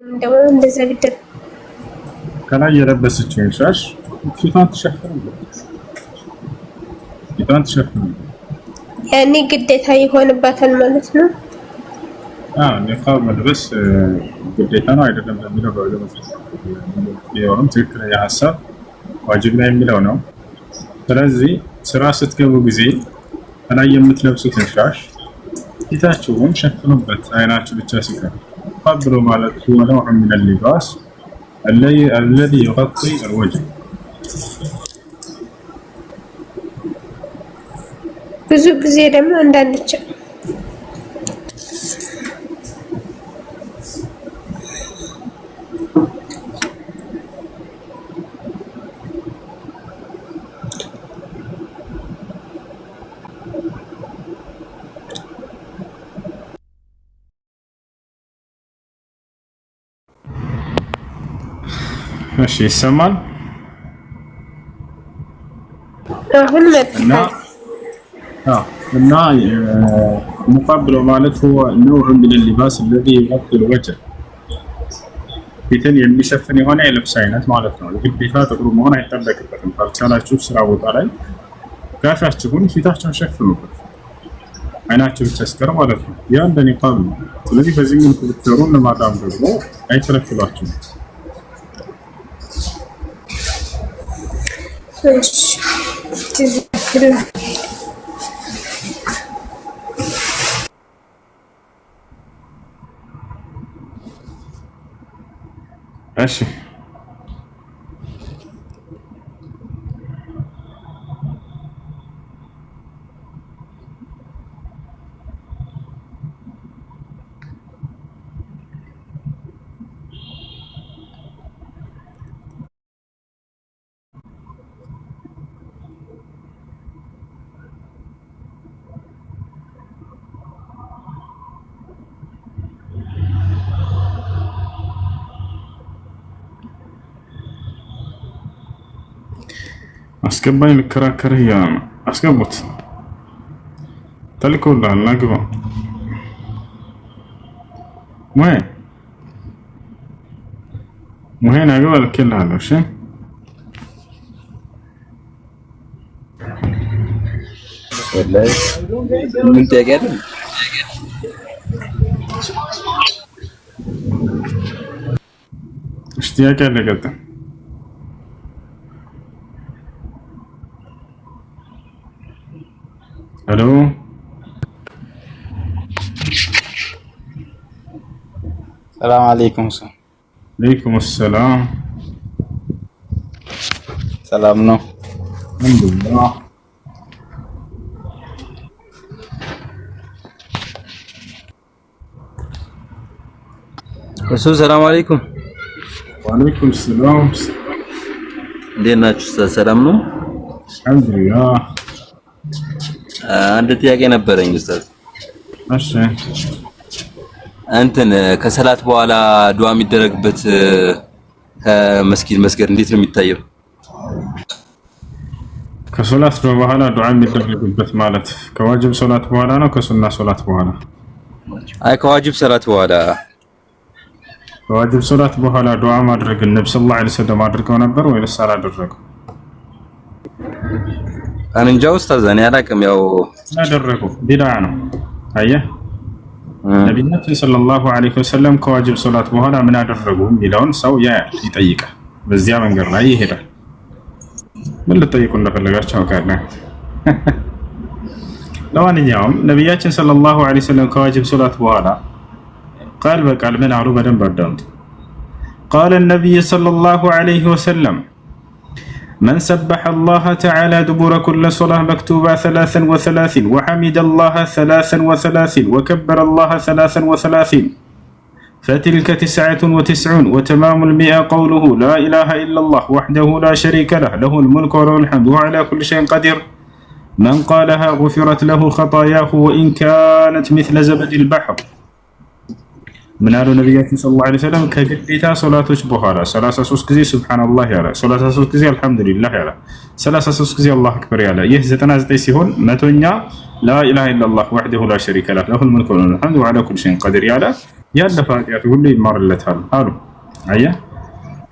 እንደው እንደዛ ቢደረግ ከላይ የለበሰችውን ሻሽ ፊቷን ትሸፍናለች። ያኔ ግዴታ ይሆንባታል ማለት ነው። ኒቃብ መልበስ ግዴታ ነው አይደለም ለሚለው ትክክለኛ ሀሳብ ዋጅብ ላይ የሚለው ነው። ስለዚህ ስራ ስትገቡ ጊዜ ከላይ የምትለብሱትን ሻሽ ፊታችሁን ሸፍኑበት፣ አይናችሁ ብቻ ሲቀር ቀብሎ ማለት ነው من اللباس الذي يغطي الوجه። ብዙ ጊዜ ደግሞ እንዳንችል እሺ ይሰማል። አሁን መጥቷል እና ሙቀብሎ ማለት هو نوع من اللباس الذي يغطي الوجه ፊትን የሚሸፍን የሆነ የልብስ አይነት ማለት ነው። ግዴታ ጥቁር መሆን አይጠበቅበትም። ካልቻላችሁ ስራ ቦታ ላይ ጋሻችሁን ፊታችሁን ሸፍኑበት፣ አይናችሁ ብቻ እስከር ማለት ነው። ያ እንደ ኒቃብ ነው። ስለዚህ በዚህ መልኩ ብትሰሩ ለማዳም ደግሞ አይከለክሏችሁም። እሺ አስገባኝ ልከራከርህ ያ አስገቡት ተልኮልሃል ናግባ ሙሄ ናግባ ልኬልሃለሁ። እሺ ወላሂ ምን ታውቂያለሽ? እሺ ጥያቄ አለ ቀጥታ الو السلام عليكم. عليكم السلام. سلام ነው አልሐምዱሊላህ። እሱ ሰላም አለይኩም። ወአለይኩም ሰላም። እንዴት ናችሁ? ሰላም ነው አልሐምዱሊላህ። አንድ ጥያቄ ነበረኝ ኡስታዝ። እሺ እንትን ከሰላት በኋላ ዱዓ የሚደረግበት ከመስጊድ መስገድ እንዴት ነው የሚታየው? ከሶላት በኋላ ዱዓ የሚደረግበት ማለት ከዋጅብ ሶላት በኋላ ነው ከሱና ሶላት በኋላ? አይ ከዋጅብ ሰላት በኋላ። ከዋጅብ ሶላት በኋላ ዱዓ ማድረግ ነብዩ ሰለላሁ ዐለይሂ ወሰለም አድርገው ነበር ወይስ አላደረጉም? እንጃ ኡስታዝ እኔ አላውቅም። ያው ያደረጉ ቢድዓ ነው። አየህ ነብያችን ሰለላሁ ዐለይሂ ወሰለም ከዋጅብ ሶላት በኋላ ምን አደረጉ የሚለውን ሰው ያያል፣ ይጠይቃል። በዚያ መንገድ ላይ ይሄዳል። ምን ልጠይቁ እንደፈለጋችሁ አውቃለሁ። ለማንኛውም ነብያችን ሰለላሁ ዐለይሂ ወሰለም ከዋጅብ ሶላት በኋላ ቃል በቃል ምን አሉ? በደንብ አዳምጡ። ቃለ ነብይ ሰለላሁ ዐለይሂ ወሰለም من سبح الله تعالى دبر كل صلاة مكتوبة 33 وحمد الله 33 وكبر الله 33 فتلك 99 وتمام 100 قوله لا إله إلا الله وحده لا شريك له له الملك وله الحمد وهو على كل شيء قدير من قالها غفرت له خطاياه وإن كانت مثل زبد البحر من قالوا نبياتنا صلى الله عليه وسلم كجديتا صلاتوች በኋላ 33 ጊዜ ሱብሃንአላህ ያለ 33 ጊዜ አልহামዱሊላህ ያለ 33 ጊዜ አላሁ አክበር ያለ ይህ 99 ሲሆን መቶኛ لا اله الا الله وحده لا شريك له له الملك وله الحمد وعلى كل شيء قدير ያለ ያለፈ ኃጢአቱ ሁሉ ይማርለታል አሉ። አየህ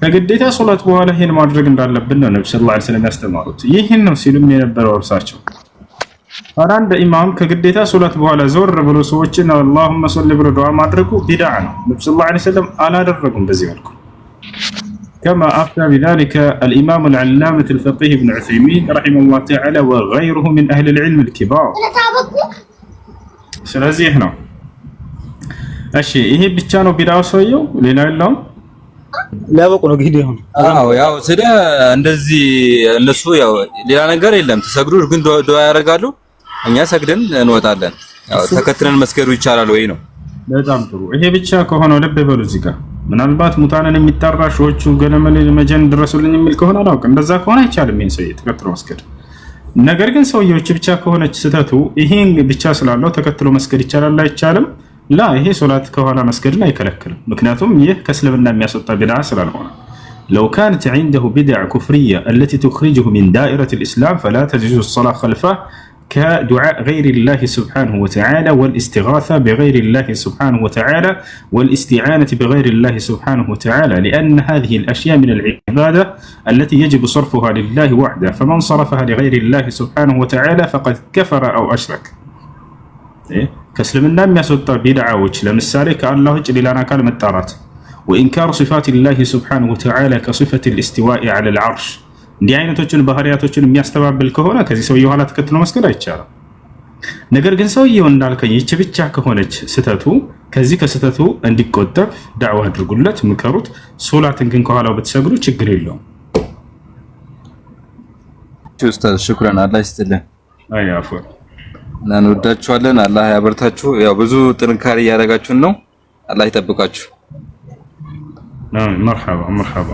ከግዴታ ሶላት በኋላ ይሄን ማድረግ እንዳለብን ነው ነብዩ ሰለላሁ ዐለይሂ ወሰለም ያስተማሩት። ይህን ነው ሲሉም የነበረው እርሳቸው። አንድ ኢማም ከግዴታ ሶላት በኋላ ዞር ብሎ ሰዎችን አላሁመ ሰሊ ብሎ ዱዓ ማድረጉ ቢድዓ ነው። ነብዩ ሰለላሁ ዐለይሂ ወሰለም አላደረጉም በዚህ መልኩ። كما أفتى بذلك الإمام العلامة الفقيه ابن عثيمين رحمه الله تعالى وغيره من أهل العلم الكبار. ስለዚህ ነው እሺ ይሄ ብቻ ነው ቢድዓ ሰውየው ሌላ የለውም ሊያበቁ ነው ግዴታ ነው። ያው ስለ እንደዚህ እነሱ ያው ሌላ ነገር የለም። ተሰግዱ ግን ዱዓ ያደርጋሉ፣ እኛ ሰግደን እንወጣለን። ያው ተከትለን መስገዱ ይቻላል ወይ ነው። በጣም ጥሩ። ይሄ ብቻ ከሆነ ልብ በሉ እዚህ ጋር ምናልባት ሙታንን የሚጠራ ሾቹ ገነመል መጀን ድረሱልኝ የሚል ከሆነ አላውቅም። እንደዛ ከሆነ አይቻልም ይሄን ሰውዬ ተከትሎ መስገድ። ነገር ግን ሰውዬዎች ብቻ ከሆነች ስተቱ ይሄን ብቻ ስላለው ተከትሎ መስገድ ይቻላል አይቻልም? ላ ይሄ ሶላት ከኋላ መስገድን አይከለክልም። ምክንያቱም ይህ ከእስልምና የሚያስወጣ ቢድዓ ስላልሆነ لو كانت عنده بدع كفرية التي تخرجه من دائرة الإسلام فلا تجوز الصلاة خلفه كدعاء غير الله سبحانه وتعالى والاستغاثة بغير الله سبحانه وتعالى والاستعانة بغير الله سبحانه وتعالى لأن هذه الأشياء من العبادة التي يجب صرفها لله وحده فمن صرفها لغير الله سبحانه وتعالى فقد كفر أو أشرك. كسلمنا يسوط بدعوች ለምሳሌ ከአላህ ውጭ ሌላን አካል መጣራት وإنكار صفات الله سبحانه وتعالى كصفة الاستواء على العرش እንዲህ አይነቶችን ባህሪያቶችን የሚያስተባብል ከሆነ ከዚህ ሰውየው ኋላ ተከትሎ መስገድ አይቻልም። ነገር ግን ሰውየው እንዳልከኝ ይህች ብቻ ከሆነች ስተቱ ከዚህ ከስተቱ እንዲቆጠብ ዳዕዋ አድርጉለት፣ ምከሩት። ሶላትን ግን ከኋላው ብትሰግዱ ችግር የለውም። ኡስታዝ ሽክራን አላህ ይስጥልን። አያፉ እንወዳችኋለን። አላህ ያበርታችሁ። ያው ብዙ ጥንካሬ እያደረጋችሁን ነው። አላህ ይጠብቃችሁ። መርሐባ መርሐባ።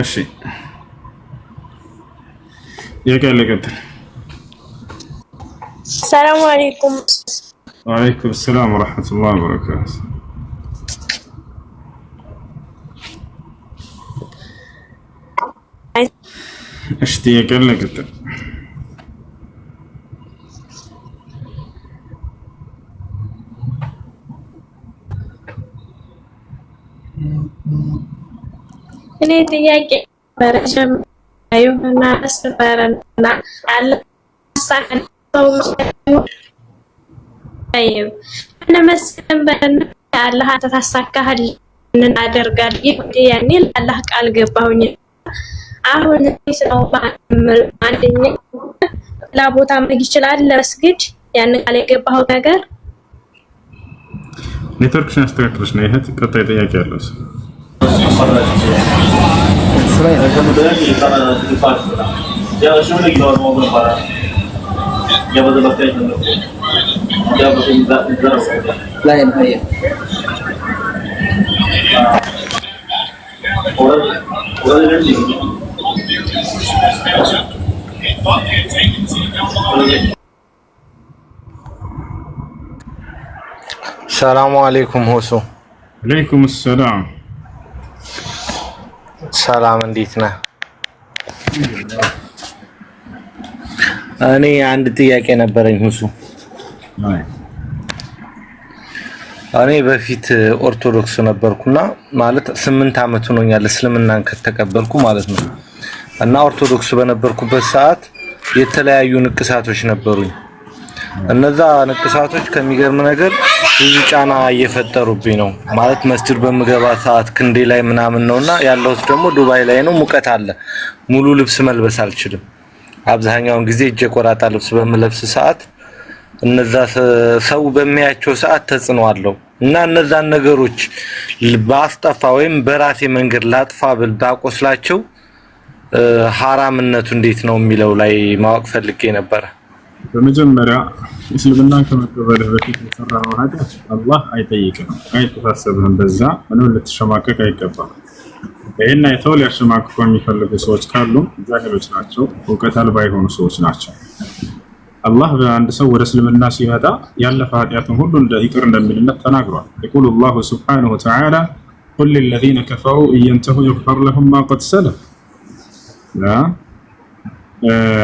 እሺ የቀለቀት ሰላም አለይኩም። ወአለይኩም ሰላም ወራህመቱላሂ ወበረካቱ። እሺ የቀለቀት እኔ ጥያቄ በረጀም አይሁንና አስተፈረና አለ ሳከን አይው እነ መስከን በእነ አላህ ተሳካሃል እናደርጋል ያኔ አላህ ቃል ገባሁኝ። አሁን ነው አንደኛ ለቦታ መግ ይችላል ለመስጊድ ያን ቃል የገባው ነገር ኔትወርክሽን አስተካክለሽ ነው። ይሄ ቀጣይ ጥያቄ ያለው ሰላሙ አለይኩም ሁሱ። አለይኩም ሰላም። ሰላም እንዴት ነህ? እኔ አንድ ጥያቄ ነበረኝ ሁሱ። እኔ በፊት ኦርቶዶክስ ነበርኩና ማለት 8 አመት ሆኖኛል እስልምናን ከተቀበልኩ ማለት ነው። እና ኦርቶዶክስ በነበርኩበት ሰዓት የተለያዩ ንቅሳቶች ነበሩኝ። እነዛ ንቅሳቶች ከሚገርም ነገር ብዙ ጫና እየፈጠሩብኝ ነው። ማለት መስጂድ በምገባ ሰዓት ክንዴ ላይ ምናምን ነውና ያለሁት ደግሞ ዱባይ ላይ ነው፣ ሙቀት አለ። ሙሉ ልብስ መልበስ አልችልም። አብዛኛውን ጊዜ እጀ ቆራጣ ልብስ በምለብስ ሰዓት እነዛ ሰው በሚያቸው ሰዓት ተጽዕኖ አለው እና እነዛን ነገሮች ባስጠፋ ወይም በራሴ መንገድ ላጥፋ ብል ባቆስላቸው ሐራምነቱ እንዴት ነው የሚለው ላይ ማወቅ ፈልጌ ነበር። በመጀመሪያ እስልምናን ከመቀበልህ በፊት የሰራኸው ኃጢአት አላህ አይጠይቅም፣ አይተሳሰብህም። በዛ ምንም ልትሸማቀቅ አይገባም። ይህን አይተው ሊያሸማቅቁ የሚፈልጉ ሰዎች ካሉ ጃሂሎች ናቸው፣ እውቀት አልባ የሆኑ ሰዎች ናቸው። አላህ በአንድ ሰው ወደ እስልምና ሲመጣ ያለፈ ኃጢአቱን ሁሉ ይቅር እንደሚልለት ተናግሯል። يقول الله سبحانه وتعالى قل للذين كفروا إن ينتهوا يغفر لهم ما قد سلف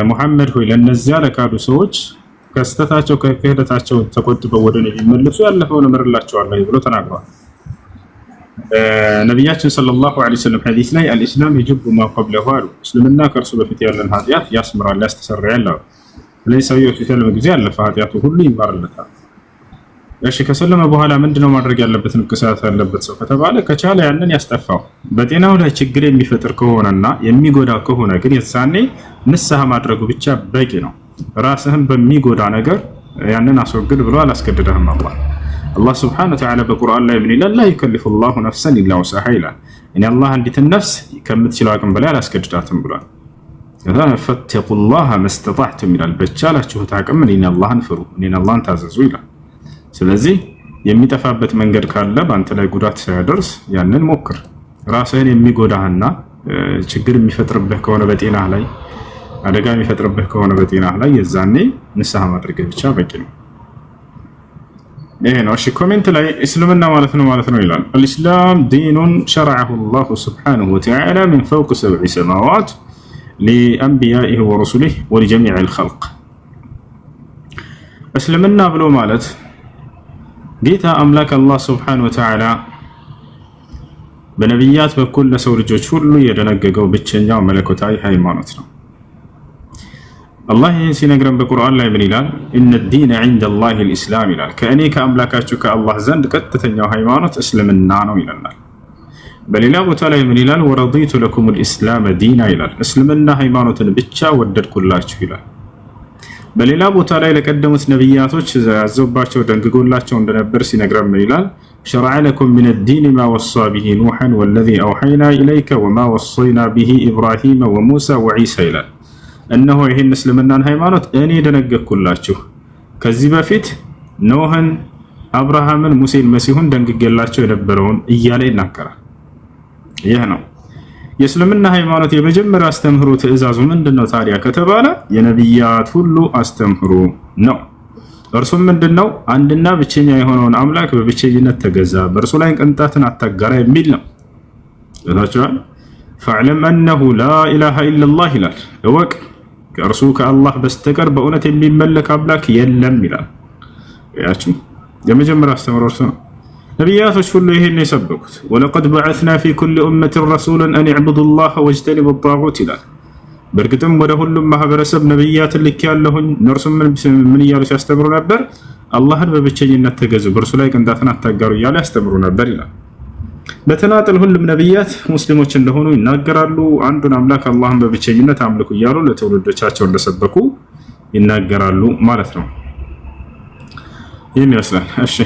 ሙሐመድ ሆይ ለነዚያ ለካዱ ሰዎች ከስተታቸው ከክህደታቸው ተቆጥበው ወደ እኔ ቢመለሱ ያለፈውን እምርላቸዋለሁ ብሎ ተናግሯል። ነቢያችን ሰለላሁ ዐለይሂ ወሰለም ሐዲስ ላይ አልኢስላም የጅቡ ማ ቀብለሁ አሉ። እስልምና ከእርሱ በፊት ያለን ኃጢአት ያስምራል ያስተሰርያል አሉ። ስለዚህ ሰውየው ሲሰልም ጊዜ ያለፈ ኃጢአቱ ሁሉ ይማርለታል። እሺ ከሰለመ በኋላ ምንድነው ማድረግ ያለበት? ንቅሳት ያለበት ሰው ከተባለ ከቻለ ያንን ያስጠፋው። በጤናው ላይ ችግር የሚፈጥር ከሆነና የሚጎዳ ከሆነ ግን የዛኔ ንስሐ ማድረጉ ብቻ በቂ ነው። ራስህን በሚጎዳ ነገር ያንን አስወግድ ብሎ አላስገደደህም። አላህ ሱብሓነሁ ወተዓላ በቁርአን ላይ ምን ይላል? ላ ዩከሊፉ ላሁ ነፍሰን ኢላ ውስዐሃ ይላል። እኔ አላህ አንዲትን ነፍስ ከምትችለው አቅም በላይ አላስገድዳትም ብሏል። ፈተቁላህ መስተጣዕቱም ይላል። በቻላችሁት አቅም እኔን አላህን ፍሩ፣ እኔን አላህን ታዘዙ ይላል። ስለዚህ የሚጠፋበት መንገድ ካለ በአንተ ላይ ጉዳት ሳያደርስ ያንን ሞክር። ራስህን የሚጎዳህና ችግር የሚፈጥርብህ ከሆነ በጤናህ ላይ አደጋ የሚፈጥርብህ ከሆነ በጤናህ ላይ የዛኔ ንስሐ ማድረግ ብቻ በቂ ነው። ይሄ ነው። እሺ ኮሜንት ላይ እስልምና ማለት ነው ይላል። አልኢስላም ዲኑን ሸረዐሁ አላሁ ሱብሓነሁ ወተዓላ ሚን ፈውቅ ሰብዒ ሰማዋት ሊአንቢያኢሂ ወሩሱሊሂ ወሊጀሚዕል ኸልቅ። እስልምና ብሎ ማለት ጌታ አምላክ አላህ ሱብሓነሁ ወተዓላ በነቢያት በኩል ለሰው ልጆች ሁሉ የደነገገው ብቸኛው መለኮታዊ ሃይማኖት ነው። አላህ ይህን ሲነግረን በቁርአን ላይ ምን ይላል? ኢነ ዲነ ዒንደላሂ ልኢስላም ይላል። ከእኔ ከአምላካችሁ ከአላህ ዘንድ ቀጥተኛው ሃይማኖት እስልምና ነው ይለናል። በሌላ ቦታ ላይ ምን ይላል? ወረዲቱ ለኩም ልኢስላመ ዲና ይላል። እስልምና ሃይማኖትን ብቻ ወደድኩላችሁ ይላል። በሌላ ቦታ ላይ ለቀደሙት ነቢያቶች ያዘባቸው ደንግጎላቸው እንደነበር ሲነግረን ምን ይላል? ሸረዐ ለኩም ሚነ ዲን ማ ወሳ ቢሂ ኑሐን ወለዚ አውሐይና ኢለይከ ወማ ወሰይና ቢሂ ኢብራሂመ ወሙሳ ወዒሳ ይላል። እነሆ ይህን እስልምናን ሃይማኖት እኔ ደነገግኩላችሁ ከዚህ በፊት ኖህን፣ አብርሃምን፣ ሙሴን፣ መሲሁን ደንግጌላቸው የነበረውን እያለ ይናገራል። ይህ ነው የእስልምና ሃይማኖት የመጀመሪያ አስተምህሮ። ትእዛዙ ምንድነው ታዲያ ከተባለ የነቢያት ሁሉ አስተምህሮ ነው። እርሱም ምንድነው? አንድና ብቸኛ የሆነውን አምላክ በብቸኝነት ተገዛ፣ በእርሱ ላይ ቅንጣትን አታጋራ የሚል ነው። ታቻል ፈዕለም አነሁ ላ ኢላሃ ኢለላህ ይላል። እወቅ ከእርሱ ከአላህ በስተቀር በእውነት የሚመለክ አምላክ የለም ይላል። ያቺ የመጀመሪያ አስተምህሮ እርሱ ነው። ነቢያቶች ሁሉ ይሄን የሰበኩት ወለቀድ በዐስና ፊ ኩሊ ኡመትን ረሱላን አን ዕቡዱ ላህ ወጅተኒቡ ጣጉት ይላል። በእርግጥም ወደ ሁሉም ማህበረሰብ ነቢያትን ልኬያለሁኝ፣ እነርሱም ምን እያሉ ሲያስተምሩ ነበር? አላህን በብቸኝነት ተገዙ፣ በእርሱ ላይ ቅንጣትን አታጋሩ እያሉ ያስተምሩ ነበር ይላል። በተናጠል ሁሉም ነቢያት ሙስሊሞች እንደሆኑ ይናገራሉ። አንዱን አምላክ አላህን በብቸኝነት አምልኩ እያሉ ለትውልዶቻቸው እንደሰበኩ ይናገራሉ ማለት ነው። ይህን ይመስላል። እሺ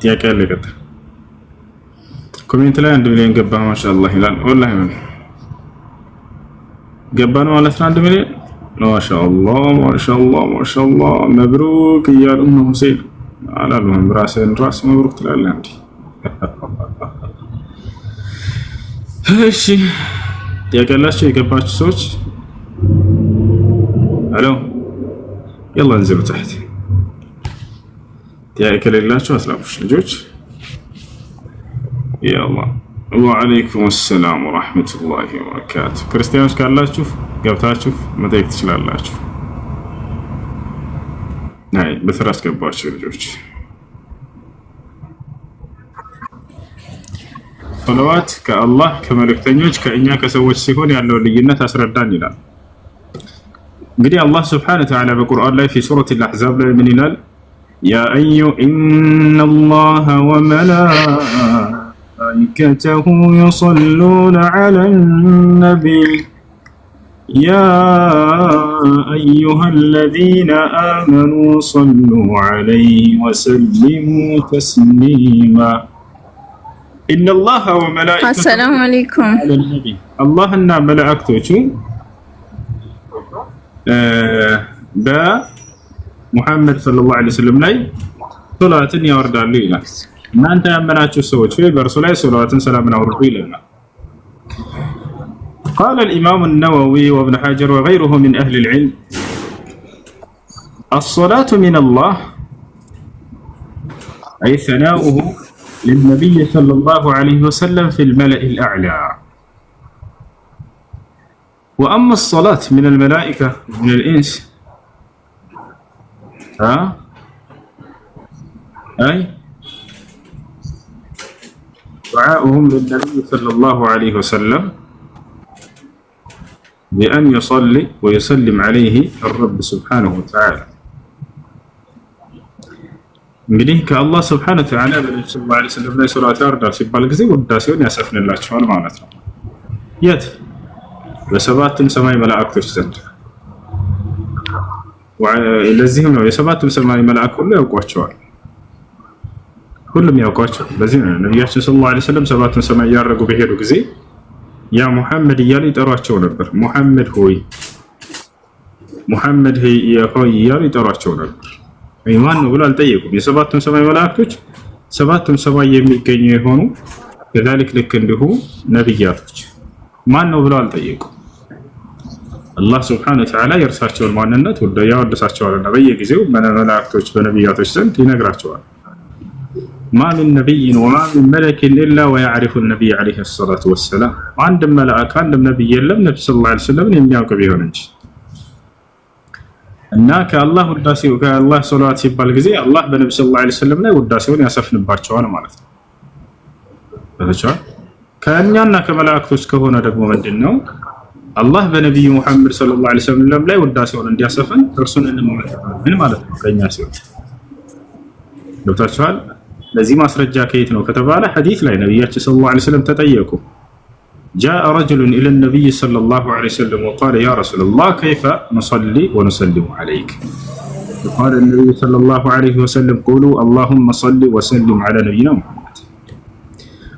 ጥያቄ ያለ ቀጥታ ኮሜንት ላይ 1 ሚሊዮን ገባ ማሻአላህ ይላል። ወላሂ ምን ገባ ነው ማለት ነው 1 ሚሊዮን ማሻአላህ ማሻአላህ ማሻአላህ መብሩክ እያሉ ነው። ሁሴን አላሉም ራስን ራስ መብሩክ ትላለህ እንዴ? እሺ ጥያቄ ያላችሁ የገባችሁ ሰዎች አሎ يلا انزلوا تحت ጥያቄ ከሌላችሁ አስላሙሽ ልጆች ያላ ወአለይኩም ሰላም ወራህመቱላሂ ወበረካቱ። ክርስቲያኖች ካላችሁ ገብታችሁ መጠየቅ ትችላላችሁ። ናይ በተራ አስገባችሁ ልጆች። ሰለዋት ከአላህ ከመልእክተኞች ከእኛ ከሰዎች ሲሆን ያለው ልዩነት አስረዳን ይላል። እንግዲህ አላህ ሱብሓነሁ ወተዓላ በቁርአን ላይ في ሱረة الأحزاب ላይ ምን ይላል? يا أيها إن الله وملائكته يصلون على النبي يا أيها الذين آمنوا صلوا عليه وسلموا تسليما إن الله وملائكته السلام عليكم على النبي الله إن ملائكته ሙሐመድ ሰለላሁ ዐለይሂ ወሰለም ላይ ሶላትን ያወርዳሉ ይላል። እናንተ ያመናችሁ ሰዎች ሆይ በእርሱ ላይ ሶላትን ሰላምን አውርዱ ይለናል። قال الإمام النووي وابن حجر وغيره من أهل العلم الصلاة من الله أي ثناؤه للنبي صلى الله عليه وسلم في الملأ الأعلى. وأما الصلاة من الملائكة من الإنس أي دعاؤهم للنبي صلى الله عليه وسلم بأن يصلي ويسلم عليه الرب سبحانه وتعالى. እንግዲህ ከአላህ ስብሐነ ወተዓላ በነብዩ ሰለላሁ ዐለይሂ ወሰለም ላይ ሶላት ያወርዳል ሲባል ጊዜ ውዳሴውን ያሰፍንላቸዋል ማለት ነው። የት? በሰባቱም ሰማይ መላእክቶች ዘንድ። ለዚህም ነው የሰባቱም ሰማይ መላእክ ሁሉ ያውቋቸዋል፣ ሁሉም ያውቋቸዋል። በዚህ ነው ነቢያችን ሰለላሁ ዐለይሂ ወሰለም ሰባቱም ሰማይ ያረጉ በሄዱ ጊዜ ያ ሙሐመድ እያሉ ይጠሯቸው ነበር። ሙሐመድ ሆይ፣ ሙሐመድ ሆይ እያሉ ይጠሯቸው ነበር። ማን ነው ብሎ አልጠየቁም። የሰባቱም ሰማይ መላእክቶች ሰባቱም ሰማይ የሚገኙ የሆኑ ከዛልክ ልክ እንዲሁ ነብያቶች ማን ነው ብሎ አልጠየቁም። አላህ ሱብሓነሁ ወተዓላ የእርሳቸውን ማንነት ያወድሳቸዋልና በየጊዜው መላእክቶች በነብያቶች ዘንድ ይነግራቸዋል። ማ ሚን ነቢይን ወማ ሚን መለኪን ኢላ ወየዕሪፉ ነቢይ ዓለይሂ ሰላቱ ወሰላም። አንድም መልአክ አንድም ነቢይ የለም ነብዩ ሰለላሁ ዐለይሂ ወሰለም የሚያውቅ ቢሆን እንጂ። እና ከአላህ ውዳሴው ከአላህ ሶላት ሲባል ጊዜ አላህ በነብዩ ሰለላሁ ዐለይሂ ወሰለም ላይ ውዳሴውን ያሰፍንባቸዋል ማለት ነው። በተቻለ ከእኛና ከመላእክቶች ከሆነ ደግሞ ምንድነው አላህ በነብዩ ሙሐመድ ሰለላሁ ዐለይሂ ወሰለም ላይ ውዳሴውን እንዲያሰፍን እርሱን እንመለከታለን ማለት ነው። ከኛ ሲሆን ዶክተር ለዚህ ማስረጃ ከየት ነው ከተባለ ሐዲስ ላይ ነብያችን ሰለላሁ ዐለይሂ ወሰለም ተጠየቁ። جاء رجل إلى النبي صلى الله عليه وسلم وقال يا رسول الله كيف نصلي ونسلم عليك؟ قال النبي صلى الله عليه وسلم قولوا اللهم صل وسلم على نبينا محمد.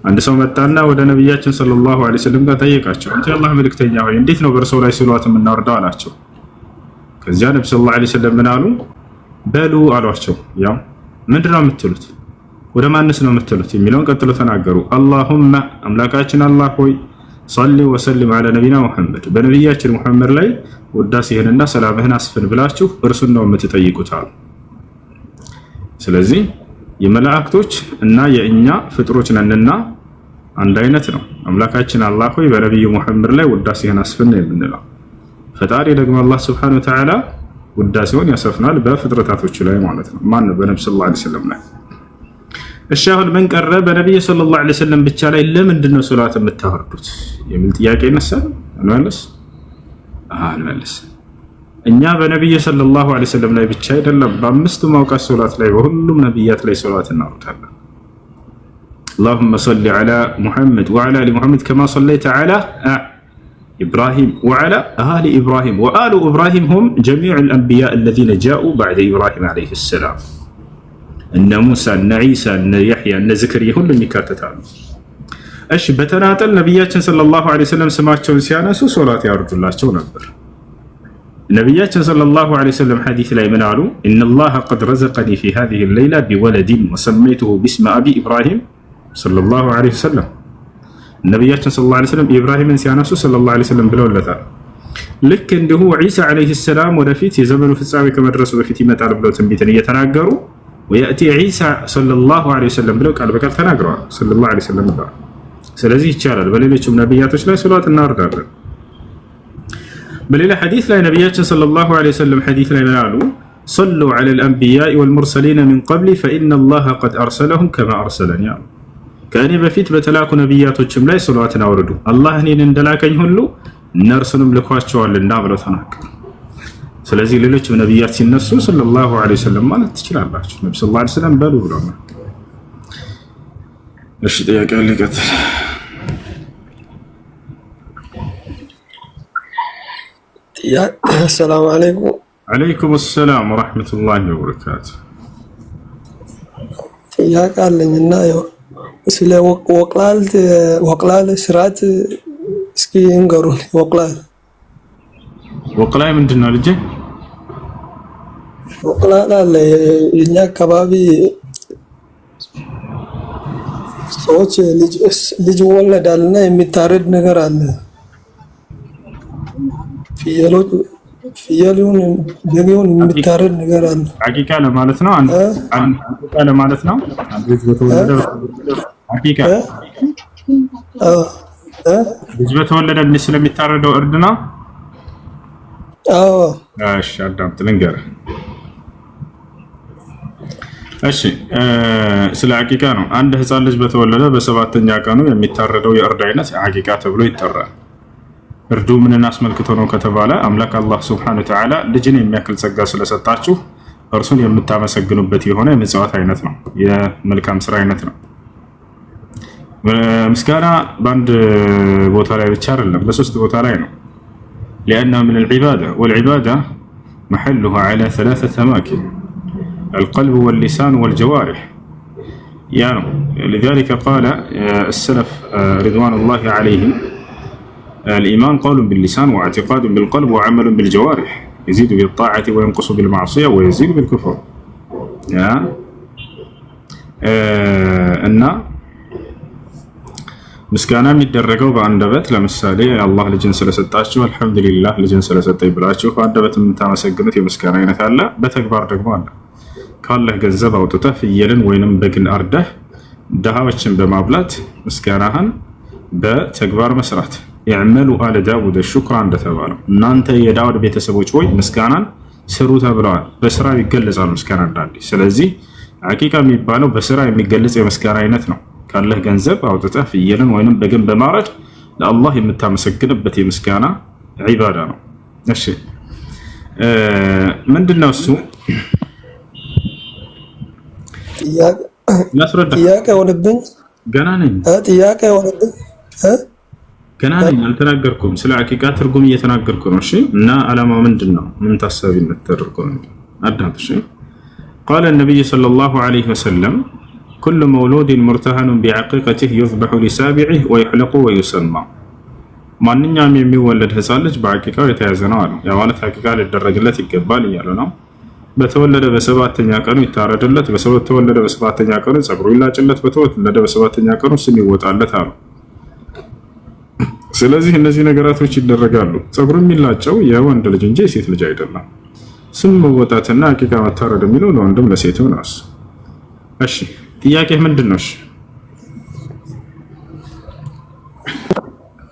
عند سو መጣና ወደ ነብያችን ሰለላሁ ዐለይሂ ወሰለም ጋር ጠየቃቸው። አንተ የአላህ መልእክተኛ ሆይ እንዴት ነው በርሰው ላይ ሶላት የምናወርደው አላቸው። ከዚያ ነብዩ ሰለላሁ ዐለይሂ ወሰለም ምን አሉ? በሉ አሏቸው። ያው ምንድነው የምትሉት? ወደ ማንስ ነው የምትሉት የሚለውን ቀጥሎ ተናገሩ። አላሁመ አምላካችን አላህ ሆይ صلي وسلم على نبينا محمد በነብያችን ሙሐመድ ላይ ውዳሴህንና ሰላምህን አስፍን ብላችሁ እርሱን ነው የምትጠይቁት አሉ። ስለዚህ የመላእክቶች እና የእኛ ፍጥሮች ነንና አንድ አይነት ነው። አምላካችን አላህ ሆይ በነብዩ ሙሐመድ ላይ ውዳሴህን አስፍን ነው የምንለው። ፈጣሪ ደግሞ አላህ Subhanahu Wa Ta'ala ውዳሴውን ያሰፍናል በፍጥረታቶቹ ላይ ማለት ነው። ማን ነው? በነብዩ ሰለላሁ ዐለይሂ ወሰለም ላይ። እሺ አሁን ምን ቀረ? በነብዩ ሰለላሁ ዐለይሂ ወሰለም ብቻ ላይ ለምንድን ነው ሶላት የምታወርዱት የሚል ጥያቄ ይነሳል። እንመልስ። እኛ በነብዩ ሰለላሁ ዐለይሂ ወሰለም ላይ ብቻ አይደለም በአምስቱም አውቃት ሶላት ላይ በሁሉም ነብያት ላይ ሶላት እናወርዳለን። اللهم صل على محمد وعلى ال محمد كما صليت على إبراهيم وعلى آل إبراهيم وآل إبراهيم هم جميع الأنبياء الذين جاءوا بعد إبراهيم عليه السلام. እነ ሙሳ እነ ዒሳ እነ ያሕያ እነ ዘከርያ ሁሉም ይካተታሉ። እሺ በተናጠል ነብያችን ሰለላሁ ዐለይሂ ወሰለም ስማቸውን ሲያነሱ ሶላት ያወርዱላቸው ነበር። ነብያችን ሰለላሁ ዐለይሂ ወሰለም ሐዲስ ላይ ምን አሉ? ኢነላህ ቀድ ረዘቀኒ ፊ ሃዚሂ ሌይላ ቢወለድን ወሰመይቱሁ ቢስመ አቢ ኢብራሂም ሰለላሁ ዐለይሂ ወሰለም። ነብያችን ሰለላሁ ዐለይሂ ወሰለም ኢብራሂምን ሲያነሱ ሰለላሁ ዐለይሂ ወሰለም ብለውለታል። ልክ እንዲሁ ዒሳ ዐለይሂ ሰላም ወደፊት የዘመኑ ፍጻሜ ከመድረሱ በፊት ይመጣል ብለው ትንቢትን እየተናገሩ ወያቲ ዒሳ ሰለላሁ ዐለይሂ ወሰለም ብለው ቃል በቃል ተናግረዋል። ሰለላሁ ዐለይሂ ወሰለም ብለዋል። ስለዚህ ይቻላል። በሌሎችም ነብያቶች ላይ ሶላት እናወርዳለን። በሌላ ሐዲስ ላይ ነብያችን ሰለላሁ ዐለይሂ ወሰለም ሐዲስ ላይ ምን አሉ? ሰሉ ዐለል አንቢያኢ ወልሙርሰሊነ ሚን ቀብሊ ፈኢነላህ ቀድ አርሰለሁም ከማ አርሰለኒ አሉ። ከእኔ በፊት በተላኩ ነብያቶችም ላይ ሶላትን አውርዱ አላህ እኔን እንደላከኝ ሁሉ እነርሱንም ልኳቸዋልና ብለው ተናገሩ። ስለዚህ ሌሎችም ነብያት ሲነሱ ሰለላሁ ዐለይሂ ወሰለም ማለት ትችላላችሁ። ነብዩ ሰለላሁ ዐለይሂ ወሰለም በሉ ብለዋል። እሺ ጥያቄ ልቀጥል። السلام عليكم. عليكم السلام ورحمة الله وبركاته. ጥያቄ አለኝና ስለ ወቅላል ስርዓት እስኪ እንገሩን። ወቅላል ምንድን ነው ልጄ? ወቅላል አለ የኛ አካባቢ ሰዎች ልጅ ወለዳልና የሚታረድ ነገር አለ። ፍየሎች ፍየሉን በጊዮን የሚታረድ ነገር አለ። አቂቃ ለማለት ነው። አንድ አቂቃ ለማለት ነው። አንድ ልጅ በተወለደ አቂቃ ልጅ በተወለደ ስለሚታረደው እርድ ነው። እሺ አዳምጥ ልንገርህ። እሺ ስለ አቂቃ ነው። አንድ ህፃን ልጅ በተወለደ በሰባተኛ ቀኑ የሚታረደው የእርድ አይነት አቂቃ ተብሎ ይጠራል። እርዱ ምንን አስመልክቶ ነው ከተባለ አምላክ አላህ ሱብሓነሁ ወተዓላ ልጅን የሚያክል ጸጋ ስለሰጣችሁ እርሱን የምታመሰግኑበት የሆነ የምጽዋት አይነት ነው፣ የመልካም ስራ አይነት ነው። ምስጋና በአንድ ቦታ ላይ ብቻ አይደለም፣ በሶስት ቦታ ላይ ነው። لأنه من العبادة والعبادة محلها على ثلاثة أماكن: القلب واللسان والجوارح. يعني لذلك قال السلف رضوان الله عليهم: الإيمان قول باللسان واعتقاد بالقلب وعمل بالجوارح، يزيد بالطاعة وينقص بالمعصية ويزيد بالكفر. أن مسكانا የሚደረገው በአንደበት ለምሳሌ አላህ ልጅን ስለሰጣችሁ አልহামዱሊላህ ልጅን ስለሰጠኝ ብላችሁ በአንደበት የምታመሰግኑት የምስጋና አይነት አለ። በተግባር ደግሞ አለ። ካለህ ገንዘብ አውጥተህ ፍየልን ወይንም በግን አርደህ ድሃዎችን በማብላት ምስጋናህን በተግባር መስራት። يعمل آل داود الشكر እንደተባለው እናንተ የዳውድ ቤተሰቦች ሆይ ምስጋናን ስሩ ተብለዋል። በስራ ይገለጻል ምስጋና እንዳንዴ። ስለዚህ አቂቃ የሚባለው በስራ የሚገለጽ የምስጋና አይነት ነው። ካለህ ገንዘብ አውጥተህ ፍየልን ወይንም በግን በማረድ ለአላህ የምታመሰግንበት የምስጋና ዒባዳ ነው። እሺ ምንድነው እሱ? ጥያቄ ሆነብኝ። ገና ነኝ። ጥያቄ ሆነብኝ። ገና ነኝ፣ አልተናገርኩም። ስለ አቂቃ ትርጉም እየተናገርኩ ነው። እሺ እና ዓላማው ምንድነው? ምን ታሳቢነት ተደርጎ ነው? አዳምጥ። እሺ قال النبي صلى الله عليه وسلم: كل مولود مرتهن بعقيقته يذبح لسابعه ويحلق ويسمى. ማንኛውም የሚወለድ ህፃን ልጅ በአቂቃው የተያዘ ነው አለ። ያ ማለት አቂቃ ሊደረግለት ይገባል እያሉ ነው። በተወለደ በሰባተኛ ቀኑ ይታረድለት፣ በተወለደ በሰባተኛ ቀኑ ጸጉሩ ይላጭለት፣ በተወለደ በሰባተኛ ቀኑ ስም ይወጣለት አሉ። ስለዚህ እነዚህ ነገራቶች ይደረጋሉ። ጸጉሩ የሚላጨው የወንድ ልጅ እንጂ የሴት ልጅ አይደለም። ስም መወጣትና አቂቃ መታረድ የሚለው ለወንድም ለሴትም ነው። እሺ ጥያቄ ምንድን ነው?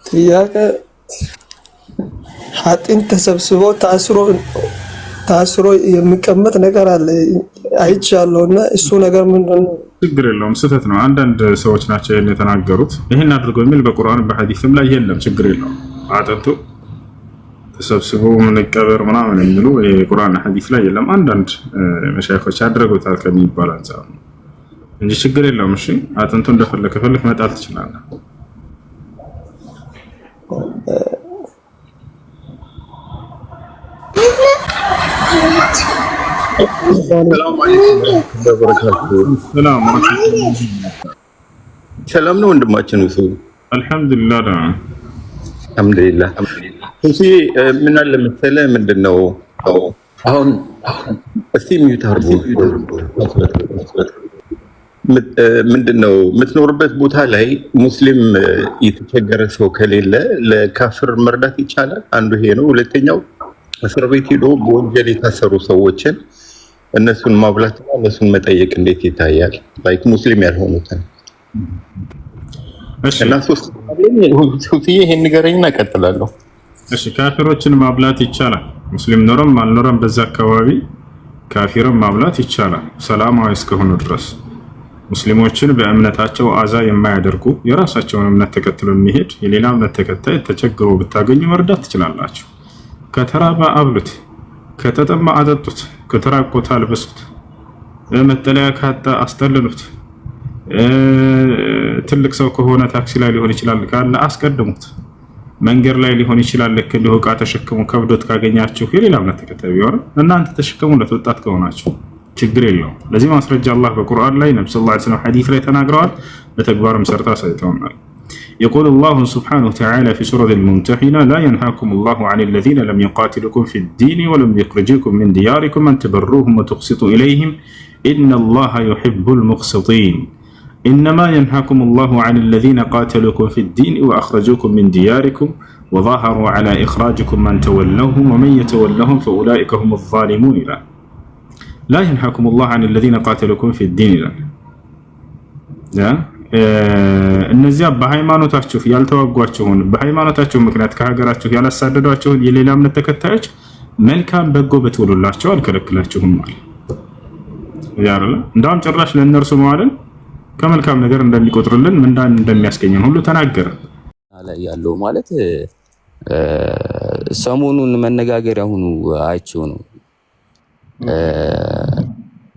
ጥያቄ ሀጢን ተሰብስቦ ታስሮ የሚቀመጥ ነገር አለ አይቻለሁና እሱ ነገር ምንድን ነው? ችግር የለውም፣ ስህተት ነው። አንዳንድ ሰዎች ናቸው ይሄን የተናገሩት። ይሄን አድርጎ የሚል በቁርአን በሐዲስም ላይ የለም። ችግር የለውም። አጥንቱ ተሰብስቦ መቀበር ምናምን የሚሉ የቁርአን ሐዲስ ላይ የለም። አንዳንድ መሻይኾች ያደረጉታል ከሚባል አንፃር ነው እንጂ ችግር የለውም። እሺ አጥንቱ እንደፈለክ መጣል ትችላለህ። ሰላም ነው ወንድማችን እሱ አልহামዱሊላህ አልহামዱሊላህ እሺ ምን አለ መሰለህ ምንድነው አሁን እስቲ ሚውታርቡ ምንድነው የምትኖርበት ቦታ ላይ ሙስሊም የተቸገረ ሰው ከሌለ ለካፍር መርዳት ይቻላል? አንዱ ይሄ ነው። ሁለተኛው እስር ቤት ሄዶ በወንጀል የታሰሩ ሰዎችን እነሱን ማብላትና እነሱን መጠየቅ እንዴት ይታያል? ላይክ ሙስሊም ያልሆኑትን እና ሶስት ይሄን ንገረኝና እቀጥላለሁ። እሺ ካፊሮችን ማብላት ይቻላል። ሙስሊም ኖረም አልኖረም በዛ አካባቢ ካፊርን ማብላት ይቻላል፣ ሰላማዊ እስከሆኑ ድረስ። ሙስሊሞችን በእምነታቸው አዛ የማያደርጉ የራሳቸውን እምነት ተከትሎ የሚሄድ የሌላ እምነት ተከታይ ተቸግሮ ብታገኙ መርዳት ትችላላችሁ። ከተራበ አብሉት፣ ከተጠማ አጠጡት፣ ከተራቆተ አልብሱት፣ መጠለያ ካጣ አስጠልሉት። ትልቅ ሰው ከሆነ ታክሲ ላይ ሊሆን ይችላል ካለ አስቀድሙት። መንገድ ላይ ሊሆን ይችላል። ልክ እንዲሁ ዕቃ ተሸክሙ ከብዶት ካገኛችሁ የሌላ እምነት ተከታይ ቢሆን እናንተ ተሸክሙለት። ወጣት ከሆናችሁ ችግር የለውም። ለዚህ ማስረጃ አላህ በቁርአን ላይ ነብዩ ሰለላሁ ዐለይሂ ወሰለም ሐዲስ ላይ ተናግረዋል። በተግባርም ሰርታ ሳይተውናል። يقول الله سبحانه وتعالى في سورة الممتحنة: لا ينهاكم الله عن الذين لم يقاتلكم في الدين ولم يخرجوكم من دياركم أن تبروهم وتقسطوا إليهم إن الله يحب المقسطين. إنما ينهاكم الله عن الذين قاتلوكم في الدين وأخرجوكم من دياركم وظاهروا على إخراجكم من تولوهم ومن يتولهم فأولئك هم الظالمون. لا ينهاكم الله عن الذين قاتلوكم في الدين. እነዚያ በሃይማኖታችሁ ያልተዋጓችሁን በሃይማኖታችሁ ምክንያት ከሀገራችሁ ያላሳደዷችሁን የሌላ እምነት ተከታዮች መልካም በጎ በትውሉላቸው አልከለክላችሁም ማለት ያረለ እንዳውም ጭራሽ ለእነርሱ መዋልን ከመልካም ነገር እንደሚቆጥርልን ምንዳን እንደሚያስገኘን ሁሉ ተናገረ። ላይ ያለው ማለት ሰሞኑን መነጋገሪያ ሆኖ አይቼው ነው።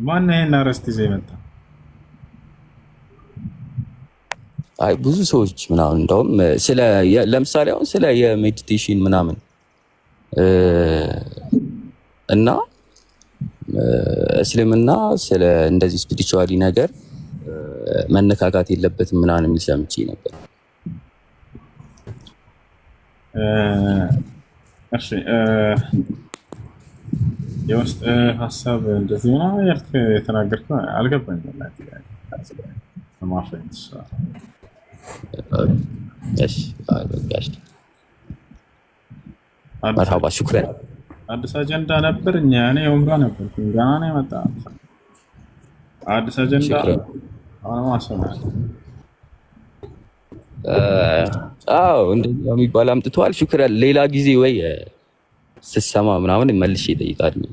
ማን ነህና አረስት ይዘህ መጣ? አይ ብዙ ሰዎች ምናምን እንደውም ስለ ለምሳሌ አሁን ስለ የሜዲቴሽን ምናምን እና እስልምና ስለ እንደዚህ ስፒሪቹዋሊ ነገር መነካካት የለበትም ምናምን የሚል ሰምቼ ነበር። እሺ የውስጥ ሀሳብ እንደዚህ ነው ያልክ የተናገርከው አልገባኝም ማለት ነው። ማፈንት እሺ አልበቃሽ። መርሃባ ሽኩራን። አዲስ አጀንዳ ነበር እኔ ዑምራ ነበርኩ ገና ነው የመጣሁት። አዲስ አጀንዳ አማሰናት አዎ እንደዚህ የሚባል አምጥቷል። ሽኩራን። ሌላ ጊዜ ወይ ስሰማ ምናምን መልሼ እጠይቃለሁ።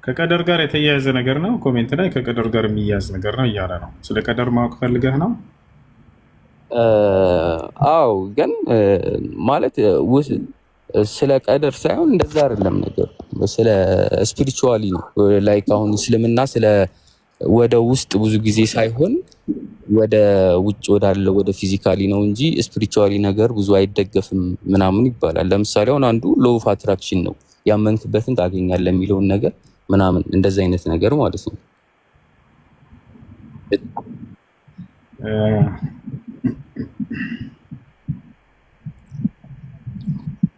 ከቀደር ጋር የተያያዘ ነገር ነው። ኮሜንት ላይ ከቀደር ጋር የሚያያዝ ነገር ነው እያለ ነው። ስለ ቀደር ማወቅ ፈልገህ ነው? አዎ ግን ማለት ስለ ቀደር ሳይሆን እንደዛ አይደለም ነገር ስለ ስፒሪቹዋሊ ነው። ላይክ አሁን እስልምና ስለ ወደ ውስጥ ብዙ ጊዜ ሳይሆን ወደ ውጭ ወዳለው ወደ ፊዚካሊ ነው እንጂ ስፒሪቹዋሊ ነገር ብዙ አይደገፍም ምናምን ይባላል። ለምሳሌ አሁን አንዱ ሎው ኦፍ አትራክሽን ነው፣ ያመንክበትን ታገኛለህ የሚለውን ነገር ምናምን እንደዛ አይነት ነገር ማለት ነው።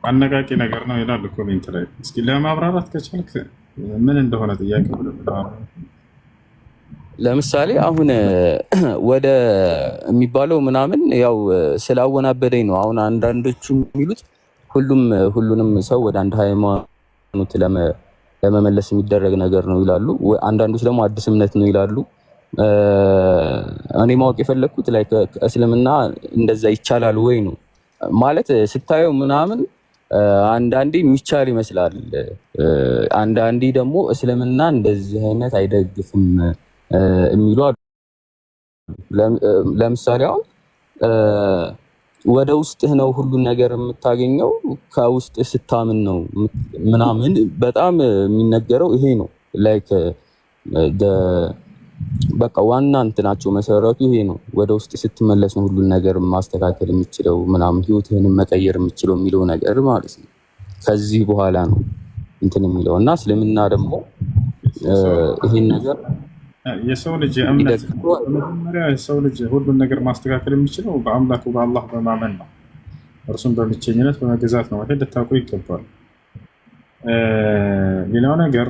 አነቃቂ ነገር ነው ይላል ኮሜንት ላይ። እስኪ ለማብራራት ከቻልክ ምን እንደሆነ ጥያቄ ለምሳሌ አሁን ወደ የሚባለው ምናምን ያው ስላወናበደኝ ነው። አሁን አንዳንዶቹ የሚሉት ሁሉንም ሰው ወደ አንድ ሃይማኖት ለመመለስ የሚደረግ ነገር ነው ይላሉ። አንዳንዶች ደግሞ አዲስ እምነት ነው ይላሉ። እኔ ማወቅ የፈለኩት ላይ እስልምና እንደዛ ይቻላል ወይ ነው ማለት ስታየው ምናምን አንዳንዴ የሚቻል ይመስላል፣ አንዳንዴ ደግሞ እስልምና እንደዚህ አይነት አይደግፍም የሚሉ አሉ። ለምሳሌ አሁን ወደ ውስጥህ ነው ሁሉን ነገር የምታገኘው ከውስጥ ስታምን ነው ምናምን በጣም የሚነገረው ይሄ ነው። ላይክ በቃ ዋና እንትናቸው መሰረቱ ይሄ ነው። ወደ ውስጥ ስትመለስ ነው ሁሉን ነገር ማስተካከል የምችለው ምናምን ህይወትህን መቀየር የምችለው የሚለው ነገር ማለት ነው። ከዚህ በኋላ ነው እንትን የሚለው እና እስልምና ደግሞ ይሄን ነገር የሰው ልጅ እምነት መጀመሪያ የሰው ልጅ ሁሉን ነገር ማስተካከል የሚችለው በአምላኩ በአላህ በማመን ነው። እርሱን በብቸኝነት በመገዛት ነው። ይሄ ልታውቁ ይገባል። ሌላው ነገር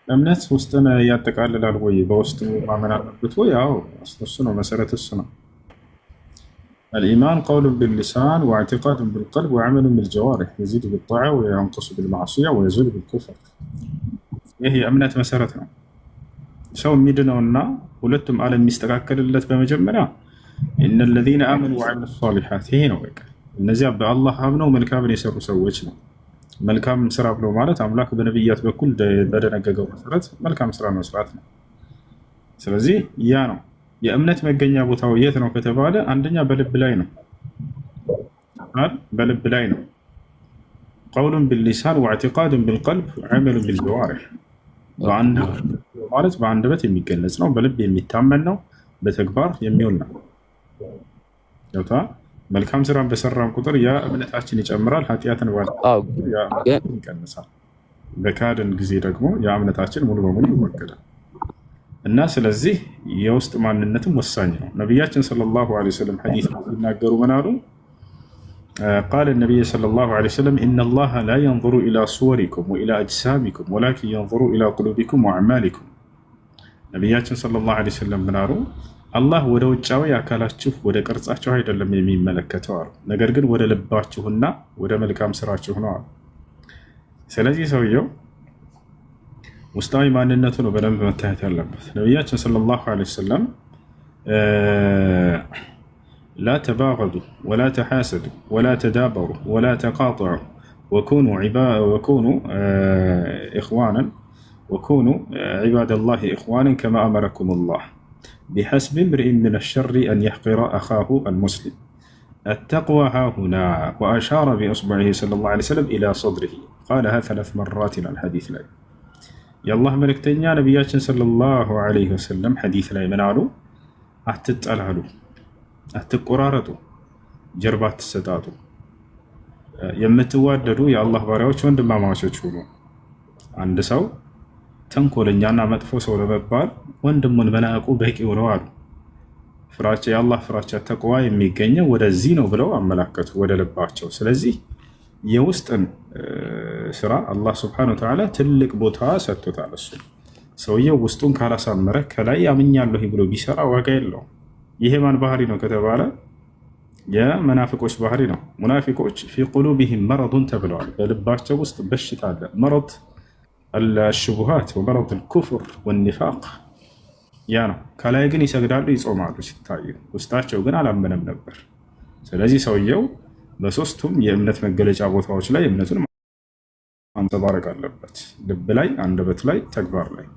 እምነት ውስጥን ያጠቃልላል ወይ? በውስጡ ማመን አለበት ወይ? አዎ እሱ ነው መሰረት፣ እሱ ነው። الإيمان قول باللسان واعتقاد بالقلب وعمل بالجوارح يزيد بالطاعة وينقص بالمعصية ويزول بالكفر። ይሄ የእምነት መሰረት ነው። ሰው የሚድነውና ሁለቱም ዓለም የሚስተካከልለት በመጀመሪያ إن الذين آمنوا وعملوا الصالحات ይሄ ነው በቃ። እነዚያ በአላህ አምነው መልካምን የሰሩ ሰዎች ነው። መልካም ስራ ብሎ ማለት አምላክ በነብያት በኩል በደነገገው መሰረት መልካም ስራ መስራት ነው። ስለዚህ ያ ነው የእምነት መገኛ ቦታው የት ነው ከተባለ አንደኛ በልብ ላይ ነው። በልብ ላይ ነው። قول باللسان واعتقاد بالقلب وعمل بالجوارح ማለት በአንደበት የሚገለጽ ነው፣ በልብ የሚታመን ነው፣ በተግባር የሚውል ነው። መልካም ስራን በሰራን ቁጥር ያ እምነታችን ይጨምራል፣ ኃጢአትን ይቀንሳል። በካድን ጊዜ ደግሞ ያ እምነታችን ሙሉ በሙሉ ይወገዳል። እና ስለዚህ የውስጥ ማንነትም ወሳኝ ነው። ነቢያችን ሰለላሁ ዐለይሂ ወሰለም ሐዲስ ሲናገሩ ምን አሉ? ቃለ ነቢይ ሰለላሁ ዐለይሂ ወሰለም ኢነላሃ ላ የንዙሩ ኢላ ሱወሪኩም ወኢላ አጅሳሚኩም ወላኪን የንዙሩ ኢላ ቁሉቢኩም ወአዕማሊኩም። ነቢያችን ሰለላሁ ዐለይሂ ወሰለም ምን አሉ? አላህ ወደ ውጫዊ አካላችሁ ወደ ቅርጻችሁ አይደለም የሚመለከተው አሉ። ነገር ግን ወደ ልባችሁና ወደ መልካም ስራችሁ ነው አሉ። ስለዚህ ሰውየው ውስጣዊ ማንነቱ ነው በደንብ መታየት ያለበት። ነቢያችን ሰለላሁ ዐለይሂ ወሰለም ላ ተባገዱ ወላ ተሓሰዱ ወላ ተዳበሩ ወላ ተቃጠዑ ወኩኑ ኢኽዋናን ወኩኑ ዒባደላሂ ኢኽዋናን ከማ አመረኩም ላህ ቢሐስቢ እምሪኢን ሚነ ሸሪ አን የሕቂረ አኻሁ አልሙስሊም አተቅዋ ሃሁና ወአሻረ ቢኢስቡዒሂ ሰለላሁ ዐለይሂ ወሰለም ኢላ ሰድሪሂ ቃለሃ 3 መራት ይላል ሐዲስ ላይ። የአላህ መልእክተኛ ነቢያችን ሰለላሁ ዐለይሂ ወሰለም ሐዲስ ላይ ምን አሉ? አትጠላሉ፣ አትቆራረጡ፣ ጀርባ አትሰጣጡ፣ የምትዋደዱ የአላህ ባሪያዎች ወንድማማቾች ሁኑ። አንድ ሰው ተንኮለኛና መጥፎ ሰው ለመባል ወንድሙን መናቁ በቂው ነው አሉ። ፍራቻ የአላህ ፍራቻ ተቅዋ የሚገኘው ወደዚህ ነው ብለው አመላከቱ፣ ወደ ልባቸው። ስለዚህ የውስጥን ስራ አላህ ስብሐነሁ ወተዓላ ትልቅ ቦታ ሰጥቶታል። እሱ ሰውየው ውስጡን ካላሳመረ ከላይ አምኛለሁ ብሎ ቢሰራ ዋጋ የለውም። ይሄ ማን ባህሪ ነው ከተባለ የመናፍቆች ባህሪ ነው። ሙናፊቆች ፊ ቁሉቢሂም መረዱን ተብለዋል። በልባቸው ውስጥ በሽታ አለ። መረድ አልሽቡሃት ወመረድ አልኩፍር ወኒፋቅ ያ ነው። ከላይ ግን ይሰግዳሉ፣ ይጾማሉ ሲታዩ፣ ውስጣቸው ግን አላመነም ነበር። ስለዚህ ሰውየው በሶስቱም የእምነት መገለጫ ቦታዎች ላይ እምነቱን ማንጸባረቅ አለበት። ልብ ላይ፣ አንደበት ላይ፣ ተግባር ላይ።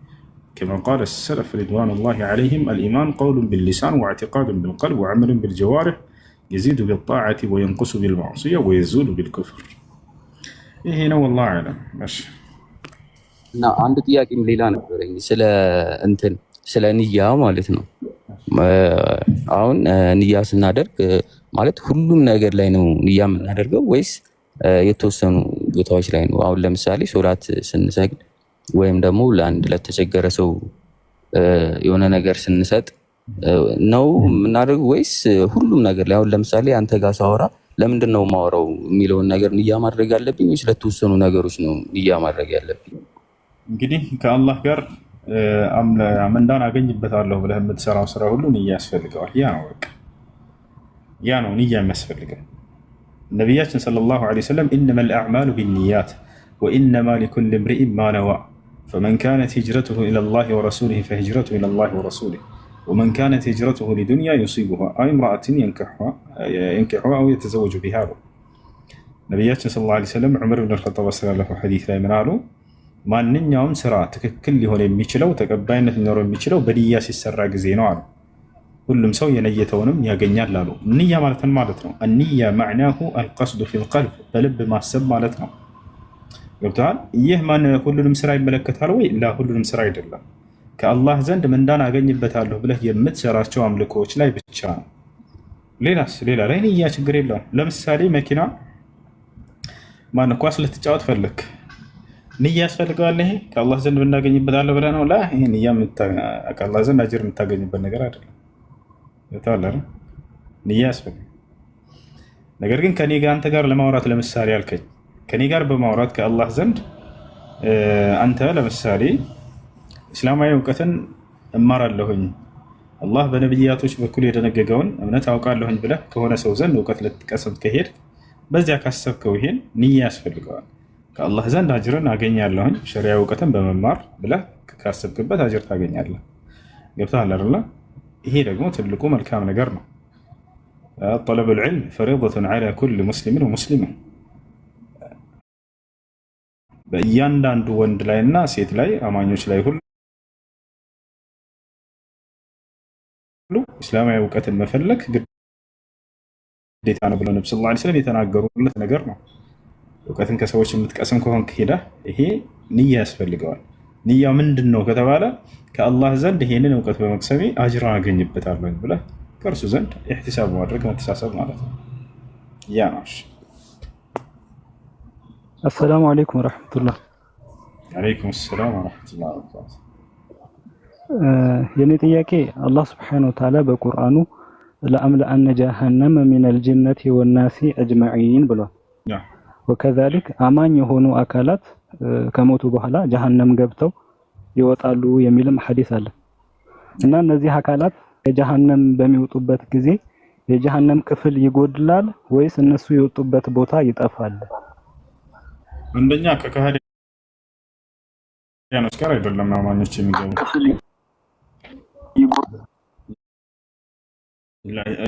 ከማ ቃለ ሰለፍ ሪድዋኑላሂ ዐለይሂም አልኢማን ቀውሉን ቢልሊሳን ወኢዕቲቃዱን ቢልቀልብ ወዐመሉን ቢልጀዋሪህ የዚዱ ቢጣዓቲ ወየንቁሱ ቢልመዕሲያ ወየዙሉ ቢልኩፍር። ይሄ ነው ወላሂ አዕለም። እና አንድ ጥያቄም ሌላ ነበረኝ ስለ ንያ ማለት ነው። አሁን ንያ ስናደርግ ማለት ሁሉም ነገር ላይ ነው ንያ የምናደርገው ወይስ የተወሰኑ ቦታዎች ላይ ነው? አሁን ለምሳሌ ሶላት ስንሰግድ ወይም ደግሞ ለአንድ ለተቸገረ ሰው የሆነ ነገር ስንሰጥ ነው የምናደርገው ወይስ ሁሉም ነገር ላይ? አሁን ለምሳሌ አንተ ጋር ሳወራ ለምንድን ነው የማወራው የሚለውን ነገር ንያ ማድረግ አለብኝ ወይስ ለተወሰኑ ነገሮች ነው ንያ ማድረግ ያለብኝ? እንግዲህ ከአላህ ጋር ምንዳን አገኝበታለሁ ብለህ የምትሰራው ስራ ሁሉ ንያ ያስፈልገዋል። ያ ነው ንያ የሚያስፈልገው። ነቢያችን ሰለላሁ ዐለይሂ ወሰለም ኢነመል አዕማሉ ቢንኒያት ወኢነማ ሊኩሊ እምሪኢን ማ ነዋ ፈመን ካነት ሂጅረቱሁ ኢለላሂ ወረሱሊሂ ፈሂጅረቱሁ ኢለላሂ ወረሱሊሂ ወመን ካነት ሂጅረቱሁ ሊዱንያ ዩሲቡሃ አው ኢምረአትን የንኪሑሃ አው የተዘወጁ ቢሃ። ነቢያችን ሰለላሁ ዐለይሂ ወሰለም ዑመር ብን አልኸጣብ ባስተላለፈው ሐዲስ ላይ ምን አሉ? ማንኛውም ስራ ትክክል ሊሆን የሚችለው ተቀባይነት ሊኖረው የሚችለው በንያ ሲሰራ ጊዜ ነው አሉ። ሁሉም ሰው የነየተውንም ያገኛል አሉ። ንያ ማለት ማለት ነው። አንያ ማዕናሁ አልቀስዱ ፊል ቀልብ፣ በልብ ማሰብ ማለት ነው። ገብቶሃል? ይህ ሁሉንም ስራ ይመለከታል ወይ? ሁሉንም ስራ አይደለም። ከአላህ ዘንድ ምንዳን አገኝበታለሁ ብለህ የምትሰራቸው አምልኮዎች ላይ ብቻ ነው። ሌላ ላይ ንያ ችግር የለውም። ለምሳሌ መኪና ኳስ ልትጫወት ፈለክ፣ ንያ ያስፈልገዋል። ይሄ ከአላህ ዘንድ ምናገኝበታለሁ ብለህ ነው? ይሄ ንያ ከአላህ ዘንድ አጅር የምታገኝበት ነገር አይደለም። ንያ ያስፈልግ። ነገር ግን ከኔ ጋር አንተ ጋር ለማውራት ለምሳሌ አልከኝ፣ ከኔ ጋር በማውራት ከአላህ ዘንድ አንተ ለምሳሌ እስላማዊ እውቀትን እማራለሁኝ፣ አላህ በነብያቶች በኩል የደነገገውን እምነት አውቃለሁኝ ብለህ ከሆነ ሰው ዘንድ እውቀት ልትቀስም ከሄድ በዚያ ካሰብከው ይሄን ንያ ያስፈልገዋል። ከአላህ ዘንድ አጅርን አገኛለሁኝ ሸሪዓ እውቀትን በመማር ብለህ ካሰብክበት አጅር ታገኛለህ። ገብቶሃል አይደል? ይሄ ደግሞ ትልቁ መልካም ነገር ነው። ጠለቡል ዒልም ፈሪደቱን ዐላ ኩሊ ሙስሊሚን ወሙስሊማ፣ በእያንዳንዱ ወንድ ላይና ሴት ላይ አማኞች ላይ ሁሉ እስላማዊ እውቀትን መፈለግ ግዴታ ነው ብለው ነብዩ ሰለላሁ ዐለይሂ ወሰለም የተናገሩለት ነገር ነው። እውቀትን ከሰዎች የምትቀስም ከሆንክ ሄደህ ይሄ ንያ ያስፈልገዋል። ንያ ምንድን ነው ከተባለ ከአላህ ዘንድ ይሄንን እውቀት በመቅሰሜ አጅር አገኝበታለሁ ብለህ ከእርሱ ዘንድ ኢህቲሳብ ማድረግ መተሳሰብ ማለት ነው። ያ ነው። አሰላሙ አለይኩም ወራህመቱላህ። አለይኩም ሰላም ወራህመቱላህ ወበረካቱ። የኔ ጥያቄ አላህ Subhanahu Wa Ta'ala በቁርአኑ ለአምለአነ ጀሃነመ ሚነል ጂነቲ ወናሲ አጅመዒን ብሏል። ወከዛሊክ አማኝ የሆኑ አካላት ከሞቱ በኋላ ጀሃነም ገብተው ይወጣሉ የሚልም ሐዲስ አለ እና እነዚህ አካላት ከጀሃነም በሚወጡበት ጊዜ የጀሃነም ክፍል ይጎድላል ወይስ እነሱ የወጡበት ቦታ ይጠፋል? አንደኛ ከከሃዲያኖች ጋር አይደለም አማኞች የሚገቡት።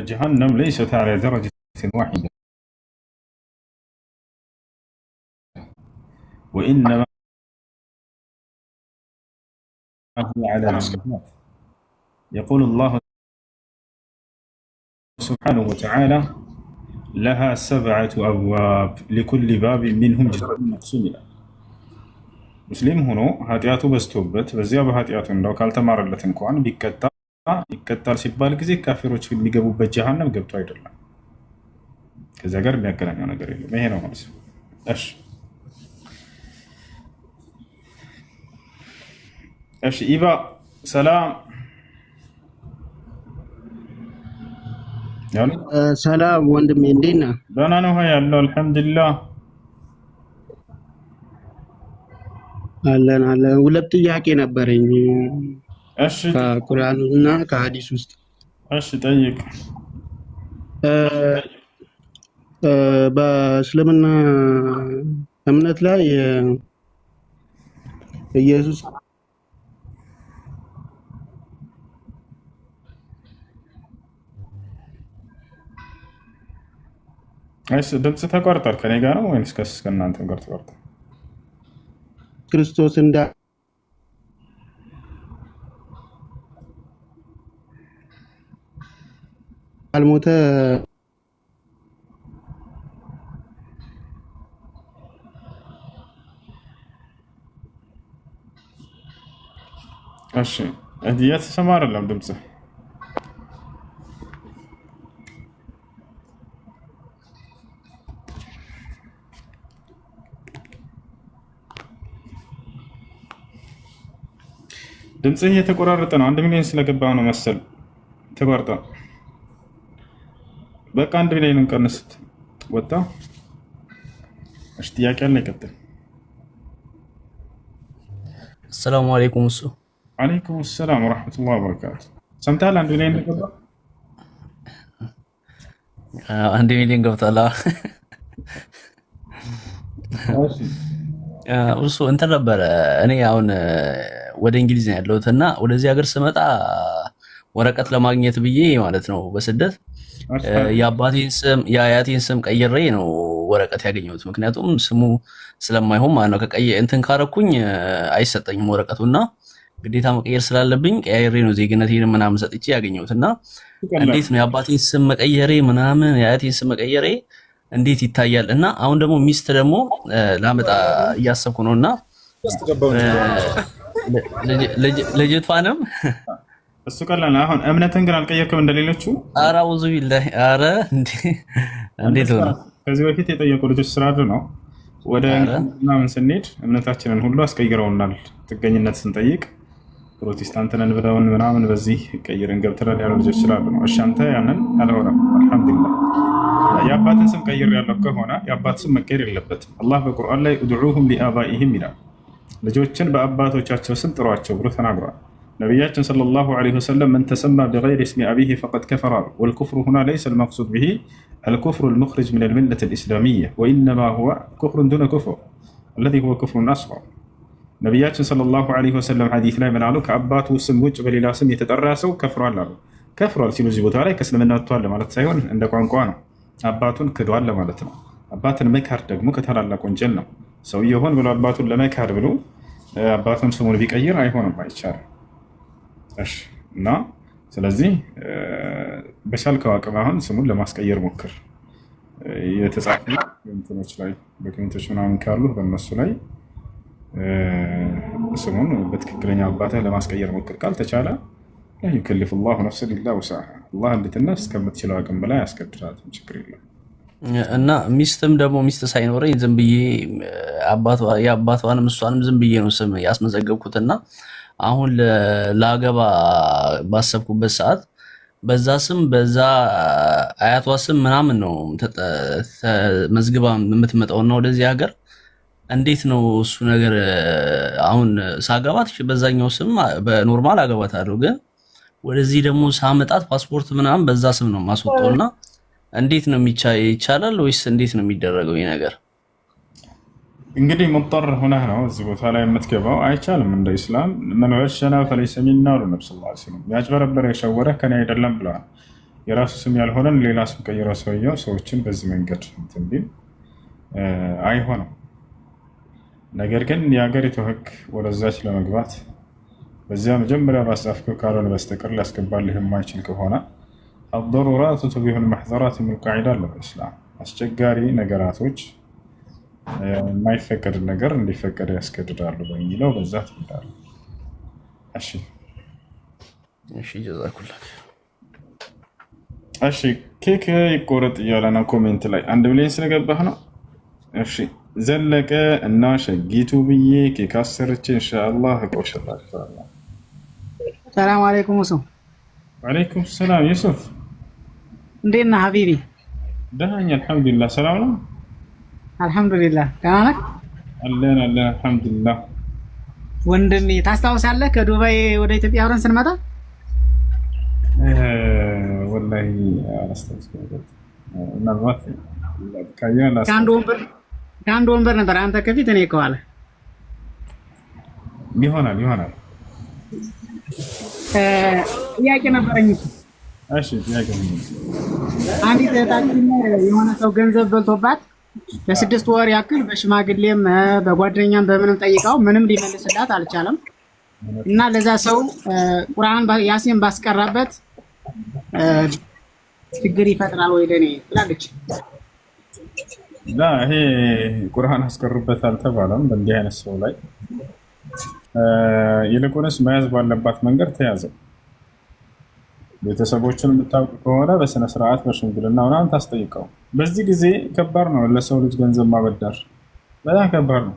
جهنم ليست على درجة واحدة وإنما هي على درجات. يقول الله سبحانه وتعالى لها 7 أبواب لكل باب منهم جزء مقسوم. ሙስሊም ሆኖ ኃጢአቱ በዝቶበት በዚያ በኃጢአቱ እንደው ካልተማረለት እንኳን ይቀጣል ሲባል ጊዜ ካፊሮች የሚገቡበት ጀሃነም ገብቶ አይደለም። ከዛ ጋር የሚያገናኘው ነገር የለም። ይሄ ነው ማለት ነው። እሺ ኢባ ሰላም ሰላም ወንድሜ እንዴት ነህ? ደህና ነው ያለው አልሐምዱሊላህ። አለን ሁለት ጥያቄ ነበረኝ። እሺ ከቁርአንና ከሐዲስ ውስጥ። እሺ ጠይቅ። በእስልምና እምነት ላይ ኢየሱስ ድምፅ ተቋርጧል። ከኔ ጋር ነው ወይስ ከእናንተ ጋር ተቋርጧል? ክርስቶስ እንዳልሞተ እሺ እየተሰማ አይደለም ድምፅ። ድምጽህ እየተቆራረጠ ነው። 1 ሚሊዮን ስለገባ ነው መሰል ተቋርጣ። በቃ 1 ሚሊዮን እንቀንስት ወጣ። እሺ ጥያቄ አለ ይቀጥል። ሰላም አለይኩም። እሱ አለይኩም ሰላም ወራህመቱላሂ ወበረካቱ። ሰምተሃል? 1 ሚሊዮን ገባ። 1 ሚሊዮን ገብቷል። እሱ እንትን ነበረ። እኔ አሁን ወደ እንግሊዝ ነው ያለሁት እና ወደዚህ ሀገር ስመጣ ወረቀት ለማግኘት ብዬ ማለት ነው በስደት የአባቴን ስም የአያቴን ስም ቀይሬ ነው ወረቀት ያገኘሁት። ምክንያቱም ስሙ ስለማይሆን ማለት ነው። እንትን ካረኩኝ አይሰጠኝም ወረቀቱና ግዴታ መቀየር ስላለብኝ ቀያይሬ ነው ዜግነቴን ምናምን ሰጥቼ ያገኘሁት። እና እንዴት ነው የአባቴን ስም መቀየሬ ምናምን የአያቴን ስም መቀየሬ እንዴት ይታያል? እና አሁን ደግሞ ሚስት ደግሞ ላመጣ እያሰብኩ ነውና ልጅቷንም እሱ ቀላል። አሁን እምነትን ግን አልቀየርክም እንደሌሎቹ? ኧረ አውዙ ቢላሂ። ኧረ እንዴት ሆነ? ከዚህ በፊት የጠየቁ ልጆች ስላሉ ነው። ወደ ምናምን ስንሄድ እምነታችንን ሁሉ አስቀይረውናል። ጥገኝነት ስንጠይቅ ፕሮቴስታንት ነን ብለውን ምናምን በዚህ ቀይረን ገብተናል ያሉ ልጆች ስላሉ ነው። እሺ አንተ ያንን አልሆነም። አልሐምዱሊላህ። የአባትን ስም ቀይር ያለው ከሆነ የአባት ስም መቀየር የለበትም። አላህ በቁርአን ላይ ኡድዑሁም ሊአባኢሂም ይላል። ልጆችን በአባቶቻቸው ስም ጥሯቸው ብሎ ተናግሯል። ነቢያችን ሰለላሁ ዐለይሂ ወሰለም መን ተሰማ ቢገይሪ እስሚ አቢሂ ፈቀድ ከፈረ። ወልኩፍሩ ሁና ለይሰ አልመቅሱድ ቢሂ አልኩፍሩ አልሙኽሪጅ ሚነል ሚለቲ አልኢስላሚያ ወኢነማ ሁወ ኩፍሩን ዱነ ኩፍር አለዚ ሁወ ኩፍሩን አስገር። ነቢያችን ሰለላሁ ዐለይሂ ወሰለም ሐዲስ ላይ ምን አሉ? ከአባቱ ስም ውጭ በሌላ ስም የተጠራ ሰው ከፍሯል አሉ። ከፍሯል ሲሉ እዚህ ቦታ ላይ ከእስልምና ወጥቷል ለማለት ሳይሆን እንደ ቋንቋ ነው። አባቱን ክዷል ለማለት ነው። አባትን መካድ ደግሞ ከታላላቅ ወንጀል ነው። ሰውዬው ሆን ብሎ አባቱን ለመካድ ብሎ አባቱን ስሙን ቢቀይር አይሆንም፣ አይቻልም። እሺ እና ስለዚህ በቻልከው አቅም አሁን ስሙን ለማስቀየር ሞክር። የተጻፉ እንትኖች ላይ ዶክመንቶች ምናምን ካሉ በእነሱ ላይ ስሙን በትክክለኛ አባትህ ለማስቀየር ሞክር። ካልተቻለ ዩከሊፉ ላሁ ነፍሰን ኢላ ውስዐሃ፣ አላህ እንድትነፍስ እስከምትችለው አቅም በላይ ያስገድዳትም፣ ችግር የለም። እና ሚስትም ደግሞ ሚስት ሳይኖረኝ ዝም ብዬ የአባቷንም እሷንም ዝም ብዬ ነው ስም ያስመዘገብኩትና አሁን ለአገባ ባሰብኩበት ሰዓት በዛ ስም በዛ አያቷ ስም ምናምን ነው መዝግባ የምትመጣውና ወደዚህ ሀገር እንዴት ነው እሱ ነገር? አሁን ሳገባት በዛኛው ስም በኖርማል አገባታለሁ፣ ግን ወደዚህ ደግሞ ሳመጣት ፓስፖርት ምናምን በዛ ስም ነው ማስወጣውና እንዴት ነው ይቻላል ወይስ እንዴት ነው የሚደረገው ይሄ ነገር? እንግዲህ ሙጠር ሆነህ ነው እዚህ ቦታ ላይ የምትገባው። አይቻልም። እንደ ኢስላም መን ወሸና ፈለይሰ ሚና አሉ ነብዩ ሰለላሁ ዐለይሂ ወሰለም። ያጭበረበረ የሸወረ ከኔ አይደለም ብለዋል። የራሱ ስም ያልሆነን ሌላ ስም ቀይሮ ሰውየው ሰዎችን በዚህ መንገድ እንትን ቢል አይሆንም። ነገር ግን የሀገሪቱ ሕግ ወደዛች ለመግባት በዚያ መጀመሪያ ባስጻፍከው ካልሆነ በስተቀር ሊያስገባልህ የማይችል ከሆነ አضሩራቱ ቱቢሑ ልመሕዙራት የሚል ቃዒዳ አለ በኢስላም። አስቸጋሪ ነገራቶች የማይፈቀድ ነገር እንዲፈቀድ ያስገድዳሉ በሚለው በዛ ትሄዳለህ። እሺ እሺ ጀዛኩላህ። እሺ ኬክ ይቆረጥ እያለ ነው ኮሜንት ላይ 1 ሚሊዮን ስለገባህ ነው። እሺ ዘለቀ እና ሸጊቱ ብዬ ኬክ አሰርቼ ኢንሻአላህ እቆርጥላችኋለሁ። ሰላም አለይኩም ኡሱ። ወአለይኩም ሰላም ዩሱፍ፣ እንዴት ነህ ሀቢቢ? ደህና ነኝ አልሐምዱሊላህ። ሰላም ነው? አልሐምዱሊላህ። ደህና ነህ? አለን አልሐምዱሊላህ። ወንድሜ ታስታውሳለህ ከዱባይ ወደ ኢትዮጵያ አብረን ስንመጣ? ወላሂ አላስታውስም። ምናልባት ከአንድ ወንበር ነበር፣ አንተ ከፊት እኔ ከኋላ። ይሆናል። ጥያቄ ነበረኝ። እሺ ጥያቄ ነው። አንዲት እህታችን የሆነ ሰው ገንዘብ በልቶባት ለ6 ወር ያክል በሽማግሌም በጓደኛም በምንም ጠይቃው ምንም ሊመልስላት አልቻለም እና ለዛ ሰው ቁርአን ያሲን ባስቀራበት ችግር ይፈጥራል ወይ ለኔ ትላለች። ይሄ ቁርአን አስቀሩበት አልተባለም በእንዲህ አይነት ሰው ላይ። ይልቁንስ መያዝ ባለባት መንገድ ተያዘ። ቤተሰቦችን የምታውቅ ከሆነ በስነ ስርዓት በሽምግልና ምናምን ታስጠይቀው። በዚህ ጊዜ ከባድ ነው ለሰው ልጅ ገንዘብ ማበደር፣ በጣም ከባድ ነው።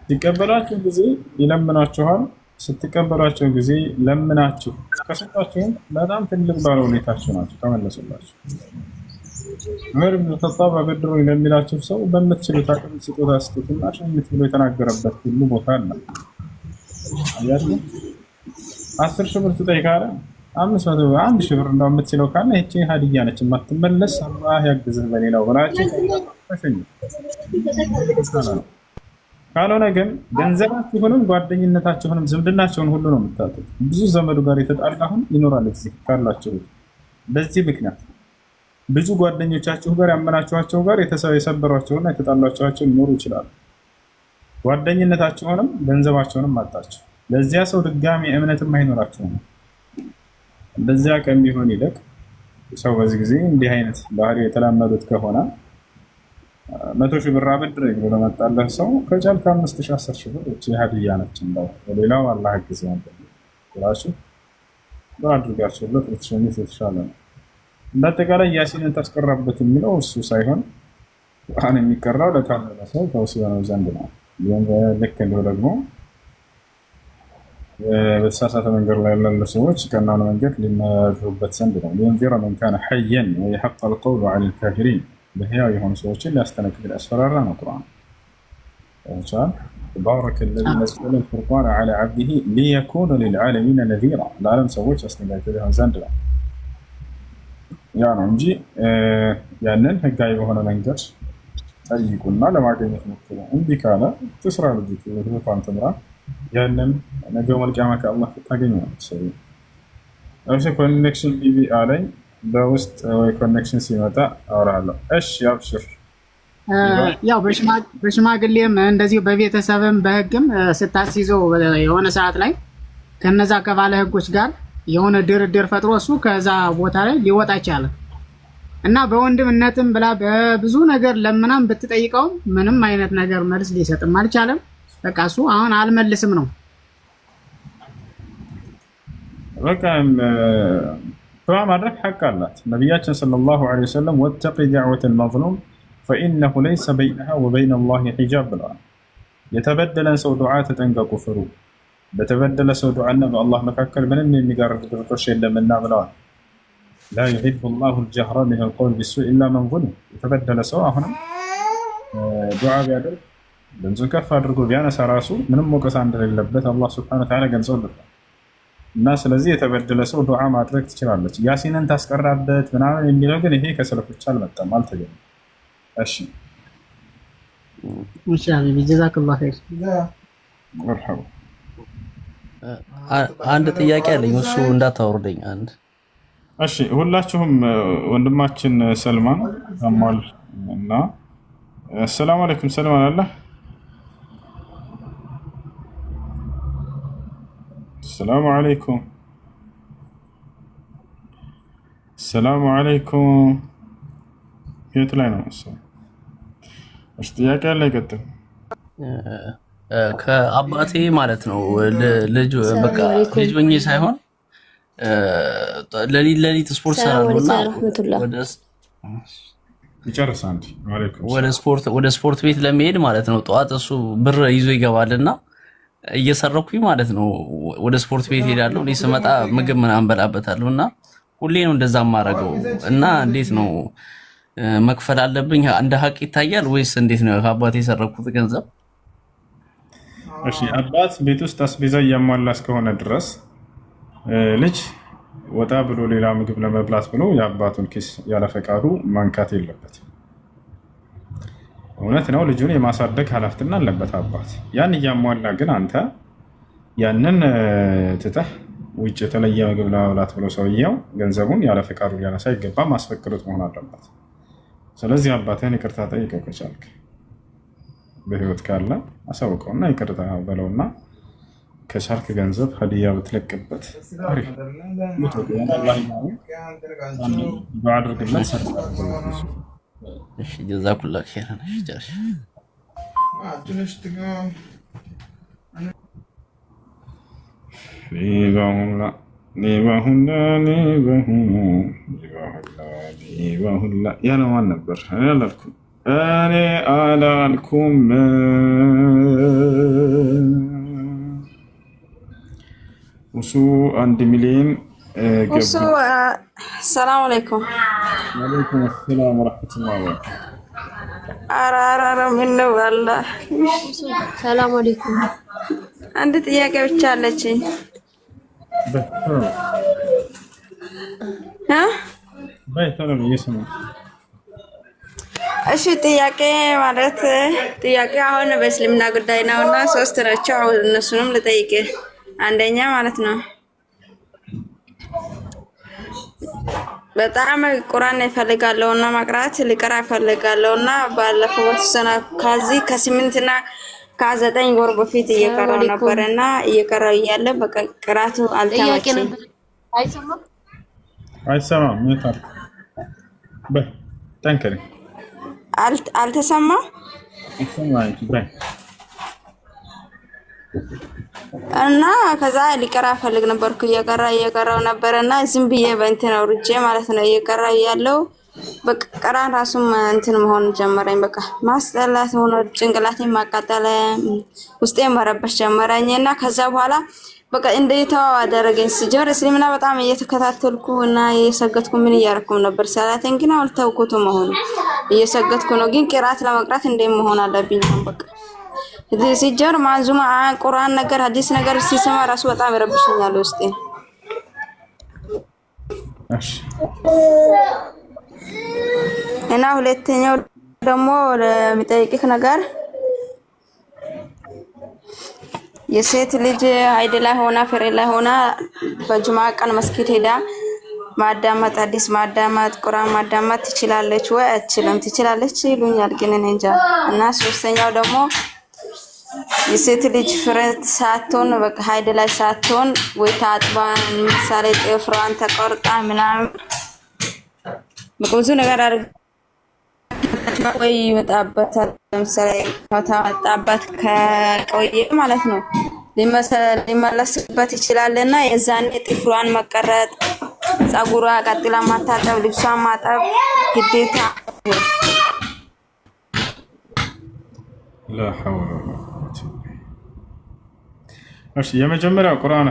ሲቀበሏቸው ጊዜ ይለምናችኋል። ስትቀበሏቸው ጊዜ ለምናችሁ ከሰጣችሁም በጣም ትልቅ ባለውለታችሁ ናቸው ከመለሱላችሁ። ዑመር ብን ኸጣብ አበድሩኝ ለሚላችሁ ሰው በምትችሉት አቅም ስጦታ ስጡትና ሸምት ብሎ የተናገረበት ሁሉ ቦታ አለ። አያችሁ 10 ሺህ ብር ስጠይ ካለ 500 1 ሺህ ብር እንደው የምትችለው ካለ እቺ ሀዲያ ነች የማትመለስ አላህ ያግዝህ በሌላው ብላችሁ ተሸኙ። ካልሆነ ግን ገንዘባችሁንም ጓደኝነታችሁንም ዝምድናችሁን ሁሉ ነው የምታጡት። ብዙ ዘመዱ ጋር የተጣላ አሁን ይኖራል እዚህ ካላችሁ። በዚህ ምክንያት ብዙ ጓደኞቻችሁ ጋር ያመናችኋቸው ጋር የሰበሯቸውና የተጣሏቸዋቸው ሊኖሩ ይችላሉ። ጓደኝነታችሁንም ገንዘባችሁንም አጣችሁ። ለዚያ ሰው ድጋሚ እምነትም አይኖራችሁም። በዚያ ከሚሆን ይልቅ ሰው በዚህ ጊዜ እንዲህ አይነት ባህሪ የተላመዱት ከሆነ 100 ሺህ ብር አበድረኝ ብሎ መጣለህ ሰው ከቻልክ 5 ሺህ 10 ሺህ ብር እቺ ሀዲያ ነች እንደው ሌላው አላህ ያግዝ ያንተ ብላችሁ አድርጋችሁለት ልትሸኙት የተሻለ ነው። በአጠቃላይ ያሲንን ታስቀራበት የሚለው እሱ ሳይሆን ቁርአን የሚቀራው ለታመነ ሰው ተወሲበው ዘንድ ነው። ልክ እንደው ደግሞ በተሳሳተ መንገድ ላይ ያሉ ሰዎች ቀናውን መንገድ ሊመሩበት ዘንድ ነው። ሊንዚረ መን ካነ ሐየን ወየሐቀ አልቀውሉ ዐለ አልካፊሪን በህያው የሆኑ ሰዎችን ሊያስጠነቅቅ ሊያስፈራራ ነው ቁርአን። ተባረከ አለዚ ነዘለ አልፉርቃነ ዐላ ዐብዲሂ ሊየኩነ ሊልዓለሚነ ነዚራ ለዓለም ሰዎች አስጠንቃቂ ሊሆን ዘንድ ነው። ያ ነው እንጂ ያንን ህጋዊ በሆነ መንገድ ጠይቁና ለማግኘት ሞክሩ። እንዲህ ካለ ትስራ ልጅ ህይወቷን ትምራ። ያንን ነገው መልቂያማ ከአላህ ታገኛለች። እሺ ኮኔክሽን ቢቢ አለኝ በውስጥ ወይ ኮኔክሽን ሲመጣ አወራለሁ። እሺ አብሽር። ያው በሽማግሌም እንደዚሁ በቤተሰብም በህግም ስታስይዘው የሆነ ሰዓት ላይ ከነዛ ከባለ ህጎች ጋር የሆነ ድርድር ፈጥሮ እሱ ከዛ ቦታ ላይ ሊወጣ ይችላል እና በወንድምነትም ብላ በብዙ ነገር ለምናም ብትጠይቀው ምንም አይነት ነገር መልስ ሊሰጥም አልቻለም። በቃ እሱ አሁን አልመልስም ነው። በቃ ዱዓ ማድረግ ሐቅ አላት ነቢያችን ሰለላሁ ዐለይሂ ወሰለም ወተቂ ዳዕወተ አልመዝሉም ፈኢነሁ ለይሰ በይነሃ ወበይነ አላህ ሒጃብ ብለዋል። የተበደለን ሰው ዱዓ ተጠንቀቁ፣ ፍሩ። በተበደለ ሰው ዱዓና በአላህ መካከል ምንም የሚጋርድ ድርቆሽ የለምና ብለዋል። ላ ዩሒቡ ላሁ አልጀህረ ሚነል ቀውሊ ቢሱእ ኢላ መን ዙሊም። የተበደለ ሰው አሁንም ዱዓ ቢያደርግ ድምፁን ከፍ አድርጎ ቢያነሳ ራሱ ምንም ወቀሳ እንደሌለበት አላህ ሱብሓነሁ ወተዓላ ገልጾለታል። እና ስለዚህ የተበደለ ሰው ዱዓ ማድረግ ትችላለች። ያሲንን ታስቀራበት ምናምን የሚለው ግን ይሄ ከሰለፎች አልመጣም፣ አልተገኘም። እሺ እሺ ሀቢቢ ጀዛከላሁ ኸይር። መርሐባ። አንድ ጥያቄ አለኝ፣ እሱ እንዳታወርደኝ አንድ። እሺ ሁላችሁም ወንድማችን ሰልማን አሟል እና አሰላሙ አለይኩም ሰልማን አለ السلام عليكم السلام عليكم يطلعنا اشتياق ያለ ይቀጥል ከአባቴ ማለት ነው ልጅ በቃ ልጅ ሆኜ ሳይሆን ለሊት ስፖርት ሰራለሁና ወደ ስፖርት ቤት ለመሄድ ማለት ነው ጠዋት እሱ ብር ይዞ ይገባልና እየሰረኩኝ ማለት ነው ወደ ስፖርት ቤት ሄዳለሁ። እኔ ስመጣ ምግብ ምናምን በላበታለሁና ሁሌ ነው እንደዛ ማረገው እና እንዴት ነው መክፈል አለብኝ? እንደ ሀቅ ይታያል ወይስ እንዴት ነው ከአባቴ የሰረኩት ገንዘብ? እሺ አባት ቤት ውስጥ አስቤዛ እያሟላ እስከሆነ ድረስ ልጅ ወጣ ብሎ ሌላ ምግብ ለመብላት ብሎ የአባቱን ኪስ ያለ ፈቃዱ ማንካት የለበትም። እውነት ነው ልጁን የማሳደግ ኃላፊነት አለበት አባት። ያን እያሟላ ግን አንተ ያንን ትተህ ውጭ የተለየ ምግብ ለመብላት ብሎ ሰውየው ገንዘቡን ያለ ፈቃዱ ሊያነሳ አይገባም፣ ማስፈቅዶት መሆን አለበት። ስለዚህ አባትህን ይቅርታ ጠይቀው ከቻልክ፣ በህይወት ካለ አሳውቀውና ይቅርታ በለውና ከቻልክ ገንዘብ ሀዲያ ብትለቅበት አሪፍ አድርግለት። እሺ ጀዛኩላህ ኸይራን። እሺ ጨርሽ ያለ ማን ነበር? እኔ አላልኩም። እሱ 1 ሚሊዮን እሱ ሰላም አለይኩም ወአለይኩም ሰላም ወራህመቱላሂ ወበረካቱ። አራራራ ምን ነው አላህ ሰላም አለይኩም። አንድ ጥያቄ ብቻ አለችኝ። እሺ ጥያቄ ማለት ጥያቄ አሁን በእስልምና ጉዳይ ነውና ሶስት ናቸው። አሁን እነሱንም ልጠይቅ። አንደኛ ማለት ነው በጣም ቁርአን እፈልጋለሁና ማቅራት ልቀራ እፈልጋለሁና ባለፈው ሰና ከዚህ ከ8 እና ከ9 ወር በፊት እየቀራው ነበርና እየቀራው እያለ በቃ ቅራቱ አልተመቸኝም። አይሰማም ይታል በጠንከረ አልተሰማም ይሰማል በይ እና ከዛ ሊቀራ ፈልግ ነበርኩ እየቀራው ነበርና ዝም ብዬ በእንትን አውርጄ ማለት ነው እየቀራው ያለው በቃ ቀራን ራሱም እንትን መሆን ጀመረኝ። በቃ ማስጠላት ሆኖ ጭንቅላቴን ማቃጠል ውስጤ መረበሽ ጀመረኝና ከዛ በኋላ በቃ እንደይተው አደረገኝ። ሲጀር እስልምና በጣም እየተከታተልኩ እና እየሰገድኩ ምን እያረኩ ነበር። ሰላቴን ግን አልተውኩትም። መሆኑ እየሰገድኩ ነው፣ ግን ቅራት ለመቅራት እንደም መሆን አለብኝ። በቃ ሲጀር ማንዙማ ቁርአን ነገር ሐዲስ ነገር ሲሰማ ራሱ በጣም ይረብሽኛል ውስጤ። እሺ እና ሁለተኛው ደግሞ ለሚጠይቅህ ነገር የሴት ልጅ ሀይድ ላይ ሆና ፍሬ ላይ ሆና በጁማ ቀን መስጊድ ሄዳ ማዳመጥ ሐዲስ ማዳመጥ ቁርአን ማዳመጥ ትችላለች ወይ አትችልም? ትችላለች ይሉኛል፣ ግን እኔ እንጃ። እና ሶስተኛው ደግሞ የሴት ልጅ ፍሬ ሳትሆን በቃ ሀይድ ላይ ሳትሆን ወይ ታጥባ ምሳሌ ጥፍሯን ተቆርጣ ምናምን ብዙ ነገር አድርጋ ወይ ይመጣበታል። ለምሳሌ ከተመጣበት ከቆየ ማለት ነው ሊመለስበት ይችላልና የዛኔ ጥፍሯን መቀረጥ፣ ጸጉሯ ቀጥላ ማታጠብ፣ ልብሷን ማጠብ ግዴታ። لا حول ولا قوة إلا بالله። እሺ የመጀመሪያው ቁርአን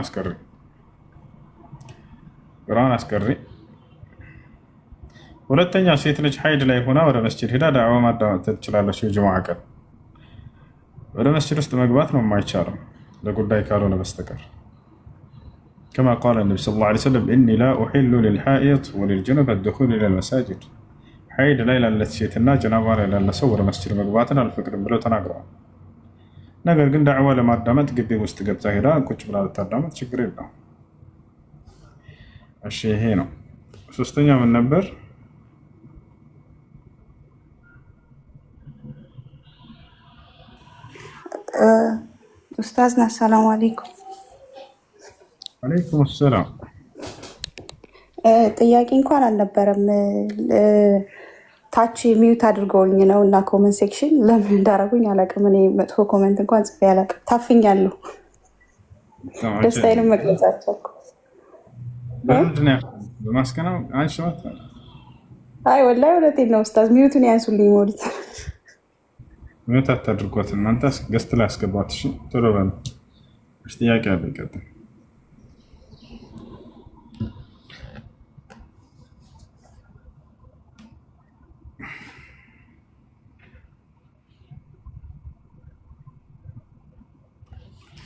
አስቀሪ። ሁለተኛ ሴት ልጅ ሀይድ ላይ ሆና ወደ መስጂድ ሄዳ ዳዕዋ ማዳመጥ ትችላለች። የጁሙዓ ቀን ወደ መስጂድ ውስጥ መግባት ነው የማይቻለው ለጉዳይ ካልሆነ በስተቀር። كما قال النبي صلى الله عليه وسلم إني لا أحل للحائط وللجنب الدخول إلى المساجد حيد ليلة التي جنابا إلى النسور مسجد مقباتنا الفكر بلو تناقروا ነገር ግን ዳዕዋ ለማዳመጥ ግቢ ውስጥ ገብታ ሄዳ ቁጭ ብላ ልታዳመጥ ችግር የለም። እሺ ይሄ ነው። ሶስተኛ ምን ነበር? ኡስታዝና ሰላም አለይኩም። አለይኩም ሰላም። ጥያቄ እንኳን አልነበረም። ታች ሚውት አድርገውኝ ነው እና ኮመንት ሴክሽን ለምን እንዳደረጉኝ አላውቅም። እኔ መጥፎ ኮመንት እንኳን ጽፌ አላውቅም። ታፍኛለሁ። ደስታዬንም መግለጽ አልቻልኩም። በማስከናው አንቺ ማለት ነው። አይ ወላሂ እውነቴን ነው ኡስታዝ። ሚውቱን ያንሱልኝ ሞዲት ሚውት አታድርጓት እናንተ ገስት ላይ አስገባት። እሺ ቶሎ በል። እሺ ጥያቄ አለ ይቀጥል።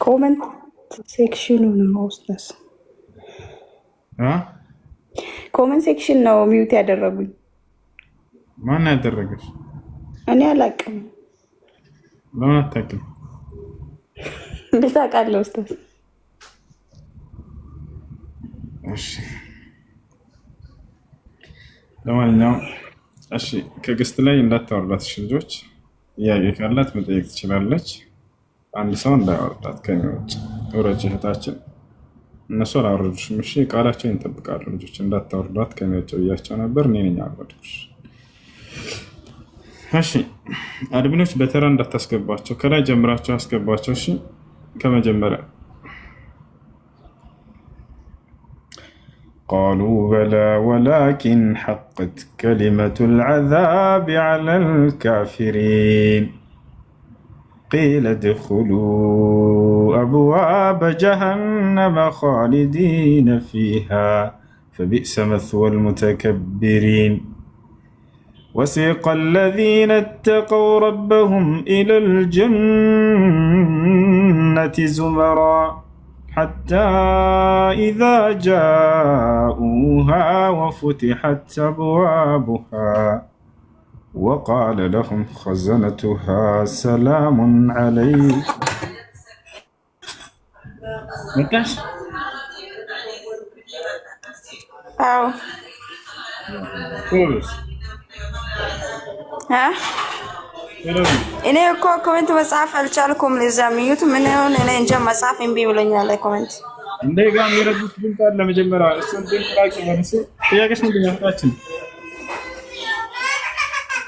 ኮመንት ሴክሽኑ ነው ኡስታዝ። ኮመንት ሴክሽን ነው ሚውት ያደረጉኝ። ማን ያደረገሽ? እኔ አላውቅም። ለምን አታውቂም? እንዴት አውቃለሁ ኡስታዝ? እሺ ለማንኛውም እሺ ከገስት ላይ እንዳታወርዳት እሺ። ልጆች ጥያቄ ካላት መጠየቅ ትችላለች። አንድ ሰው እንዳያወርዳት ከኔ ውጭ ወረጅ እህታችን። እነሱ አላወረዱሽም። እሺ ቃላቸውን ይጠብቃሉ። ልጆች እንዳታወርዷት ከኔ ውጭ ብያቸው ነበር። እኔ ነኝ ያወረድኩሽ። እሺ አድሚኖች በተራ እንዳታስገባቸው፣ ከላይ ጀምራቸው አስገባቸው። እሺ ከመጀመሪያ قالوا بلى ولكن حقت كلمة العذاب على الكافرين قيل ادخلوا أبواب جهنم خالدين فيها فبئس مثوى المتكبرين وسيق الذين اتقوا ربهم إلى الجنة زمرا حتى إذا جاءوها وفتحت أبوابها وقال لهم خزنتها سلام عليكم. نكاش أو كويس ها እኔ እኮ ኮሜንት መጻፍ አልቻልኩም። ለዛሚዩት ምን ይሆን እኔ እንጃ መጻፍ እምቢ ብሎኛል። ኮሜንት እንደጋ የሚረዱት ግን ካለ ለመጀመሪያ እሱን ግን ጥያቄ መልስ ጥያቄሽ ምንድን ነው? ታችን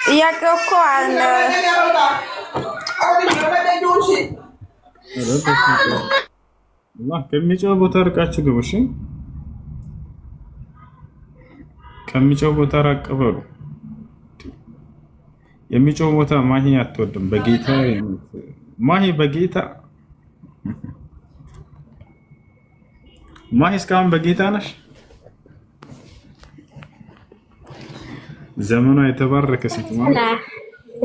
ጥያቄ እኮ አለ አላህ ከሚጮህ ቦታ ርቃችሁ ግቡ። እሺ ከሚጮህ ቦታ ራቅ በሉ። የሚጮህ ቦታ ማሂ አትወድም። በጌታ ማሂ በጌታ ማሂ እስካሁን በጌታ ነሽ። ዘመኗ የተባረከ ሴት ማለት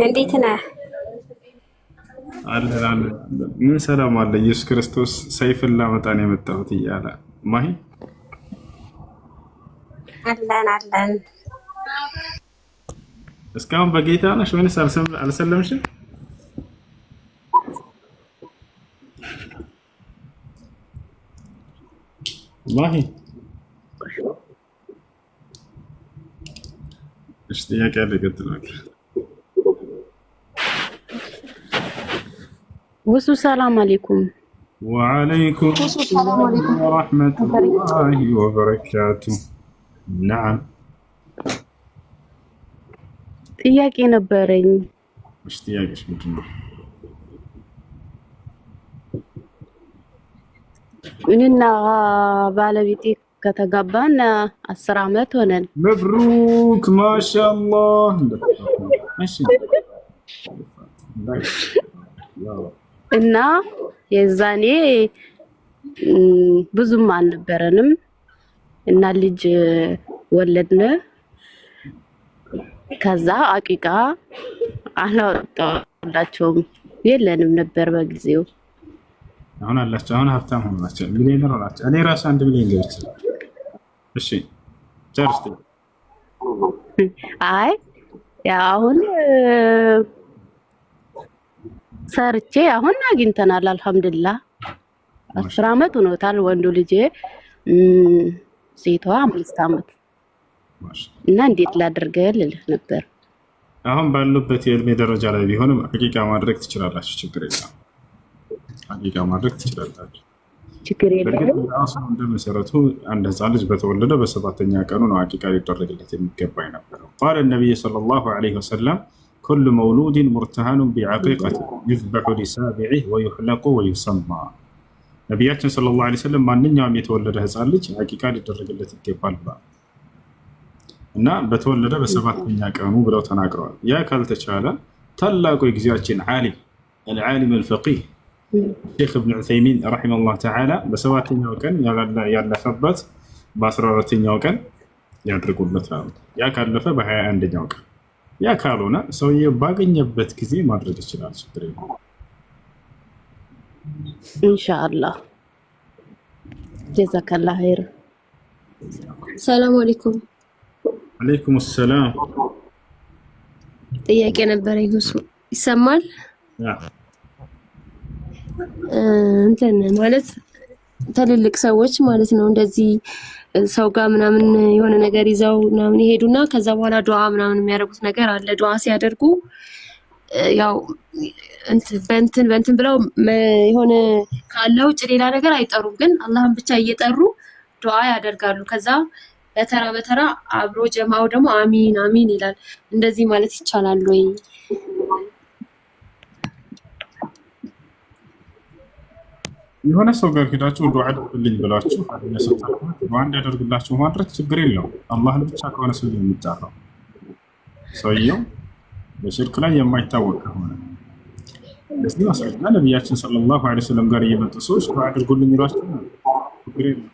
እንዴት ነህ? አለን ምን ሰላም አለ። ኢየሱስ ክርስቶስ ሰይፍን ላመጣ ነው የመጣሁት እያለ ማሂ አለን እስካሁን በጌታ ነሽ ወይስ አልሰለምሽም? ማሂ እሺ ጥያቄ አለ ይቀጥል። ወሱ ሰላም አለይኩም። ወአለይኩም ሰላም ወራህመቱላሂ ወበረካቱ። ነዓም ጥያቄ ነበረኝ። እሺ ጥያቄሽ ምንድን ነው? እኔና ባለቤቴ ከተጋባን 10 ዓመት ሆነን። መብሩክ ማሻአላህ። እሺ እና የዛኔ ብዙም አልነበረንም እና ልጅ ወለድን። ከዛ አቂቃ አላወጣላቸውም የለንም ነበር በጊዜው አሁን አላቸው አሁን ሀብታም ሆናቸው ሚሊዮነር ሆናቸው። እኔ ራሱ 1 ሚሊዮን ገብቼ እሺ ጨርስ። አይ ያ አሁን ሰርቼ አሁን አግኝተናል አልሐምዱሊላህ። 10 አመት ሆኖታል ወንዱ ልጄ፣ ሴቷ 5 አመት እና እንዴት ላድርገው ልልህ ነበር። አሁን ባሉበት የእድሜ ደረጃ ላይ ቢሆንም ሐቂቃ ማድረግ ትችላላችሁ፣ ችግር የለም። ሐቂቃ ማድረግ ትችላላችሁ፣ ችግር የለም። አሁን እንደመሰረቱ አንድ ህፃን ልጅ በተወለደ በ7ኛ ቀኑ ነው ሐቂቃ ሊደረግለት የሚገባ የነበረው። ቃለ ነብይ ሰለላሁ ዐለይሂ ወሰለም ኩሉ መውሉድን ሙርተሃኑን ቢዐቂቀት ዩዝበሑ ሊሳቢዒህ ወዩሕለቁ ወዩሰማ። ነቢያችን ሰለላሁ ዐለይሂ ወሰለም ማንኛውም የተወለደ ህፃን ልጅ ሐቂቃ ሊደረግለት ይገባል ብለዋል እና በተወለደ በ7ኛ ቀኑ ብለው ተናግረዋል። ያ ካልተቻለ ታላቁ የጊዜያችን ዓሊም አልዓሊም አልፈቂህ ሼክ ኢብኑ ዑሰይሚን ረሒመሁላህ ተዓላ በ7ኛው ቀን ያለፈበት በ14ኛው ቀን ያድርጉለታል። ያ ካለፈ በ21ኛው ቀን፣ ያ ካልሆነ ሰውየው ባገኘበት ጊዜ ማድረግ ይችላል። ችግር የለም ኢንሻአላህ። ጀዛከላህ ኸይር። ሰላም አለይኩም። አለይኩም ሰላም። ጥያቄ ነበረኝ። ሁሱ ይሰማል? እንትን ማለት ትልልቅ ሰዎች ማለት ነው እንደዚህ ሰው ጋር ምናምን የሆነ ነገር ይዘው ምናምን ይሄዱና ከዛ በኋላ ዱዓ ምናምን የሚያደርጉት ነገር አለ። ዱዓ ሲያደርጉ ያው በእንትን ብለው የሆነ ካለ ውጭ ሌላ ነገር አይጠሩም፣ ግን አላህን ብቻ እየጠሩ ዱዓ ያደርጋሉ። ከዛ በተራ በተራ አብሮ ጀማው ደግሞ አሚን አሚን ይላል። እንደዚህ ማለት ይቻላል ወይ? የሆነ ሰው ጋር ሄዳችሁ ዱዓ አድርግልኝ ብላችሁ ዱዓ እንዲያደርግላችሁ ማድረግ ችግር የለው። አላህን ብቻ ከሆነ ሰው የሚጠራው ሰውየው በሽርክ ላይ የማይታወቅ ከሆነ ለዚህ ማስረጃ ነቢያችን ሰለላሁ ዐለይሂ ወሰለም ጋር እየመጡ ሰዎች ዱዓ አድርጉልኝ ይሏቸው ችግር የለው።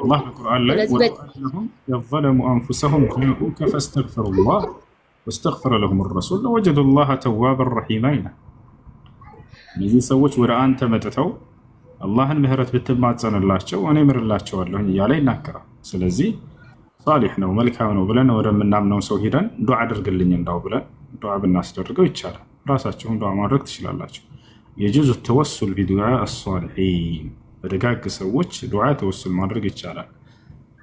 الله بالقرآن لا وأنهم يظلموا أنفسهم جاءوك فاستغفروا الله واستغفر لهم الرسول وجدوا الله توابا رحيما. እነዚህ ሰዎች ወደ አንተ መጥተው አላህን ምህረት ብትማጸን ላቸው እኔ ምርላቸዋለሁ እያለ ይናገራል። ስለዚህ ሷሊህ ነው መልካም ነው ብለን ወደምናምነው ሰው ሄደን ዱዓ አድርግልኝ እንዳው ብለን ዱዓ ብናስደርገው ይቻላል። ራሳችሁን ዱዓ ማድረግ ትችላላችሁ። የጁዙ ተወሱል ቢዱዓ አስሷሊሒን በደጋግ ሰዎች ዱዓ ተወሱል ማድረግ ይቻላል።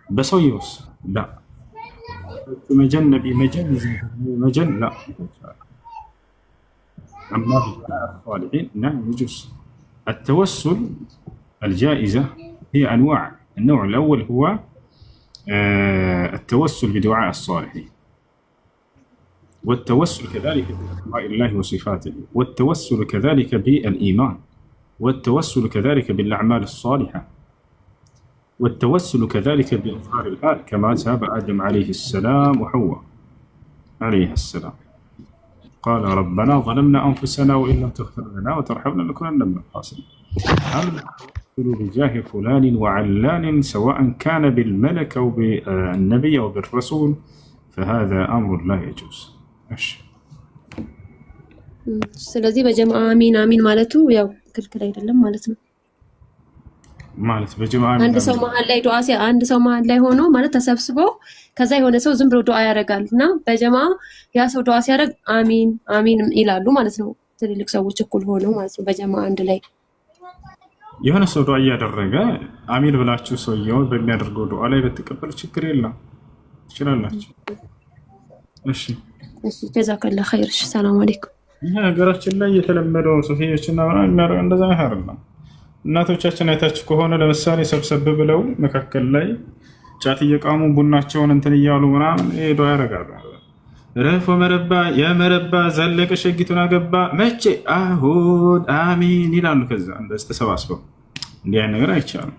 በሰውየውስ ላ መጀነቢ መጀን ላ أما الصالحين نعم يجوز. التوسل الجائزة هي أنواع. النوع الأول هو التوسل بدعاء الصالحين، والتوسل كذلك بأسماء الله وصفاته، والتوسل كذلك بالإيمان، والتوسل كذلك بالأعمال الصالحة، والتوسل كذلك بإظهار الحال كما تاب آدم عليه السلام وحواء عليه السلام قال ربنا ظلمنا أنفسنا وإن لم تغفر لنا وترحمنا لنكونن من الخاسرين. أما بجاه فلان وعلان سواء كان بالملك أو بالنبي أو بالرسول فهذا أمر لا يجوز. ስለዚህ በጀማዓ አሚን አሚን ማለቱ ያው ክልክል አይደለም ማለት ነው። ማለት በጀማዓ አንድ ሰው መሀል ላይ ዱዓ አንድ ሰው መሀል ላይ ሆኖ ማለት ተሰብስበው ከዛ የሆነ ሰው ዝም ብሎ ዱዓ ያደርጋል እና በጀማዓ ያ ሰው ዱዓ ሲያደርግ አሚን አሚን ይላሉ ማለት ነው። ትልልቅ ሰዎች እኩል ሆነው ማለት ነው በጀማዓ አንድ ላይ የሆነ ሰው ዱዓ እያደረገ አሚን ብላችሁ ሰውየው በሚያደርገው ዱዓ ላይ በተቀበል ችግር የለም ትችላላችሁ። እሺ እሺ ጀዛከላህ ኸይር። ሰላም አለይኩም። ይሄ ሀገራችን ላይ የተለመደው ሱፊዮችና ምናምን እንደዛ አይደለም። እናቶቻችን አይታችሁ ከሆነ ለምሳሌ ሰብሰብ ብለው መካከል ላይ ጫት እየቃሙ ቡናቸውን እንትን እያሉ ምናምን ሄዶ ያደርጋሉ። ረፎ መረባ የመረባ ዘለቀ ሸጊቱን አገባ መቼ አሁን አሚን ይላሉ። ከዛ እንደዚህ ተሰባስበው እንዲህ አይነት ነገር አይቻልም።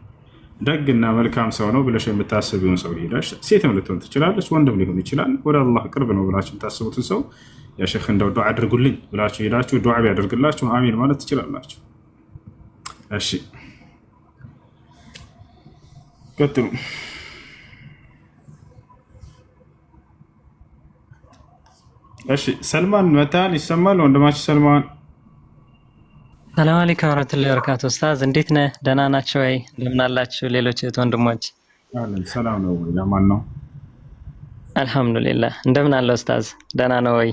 ደግና መልካም ሰው ነው ብለሽ የምታስቢውን ሰው ሄዳሽ ሴትም ልትሆን ትችላለች፣ ወንድም ሊሆን ይችላል። ወደ አላህ ቅርብ ነው ብላችሁ የምታስቡትን ሰው ያ ሼክ እንደው ዱዓ አድርጉልኝ ብላችሁ ሄዳችሁ ዱዓ ቢያደርግላችሁ አሚን ማለት ትችላላችሁ። እሺ ቀጥሉ። እሺ ሰልማን መታል ይሰማል? ወንድማችን ሰልማን ሰላም አለይኩም ወራህመቱላሂ ወበረካቱ። ኡስታዝ እንዴት ነህ? ደህና ናችሁ ወይ? እንደምን አላችሁ ሌሎች ወንድሞች? አለን ሰላም ነው። ለማን ነው? አልহামዱሊላህ። እንደምን አለ ኡስታዝ? ደህና ነው ወይ?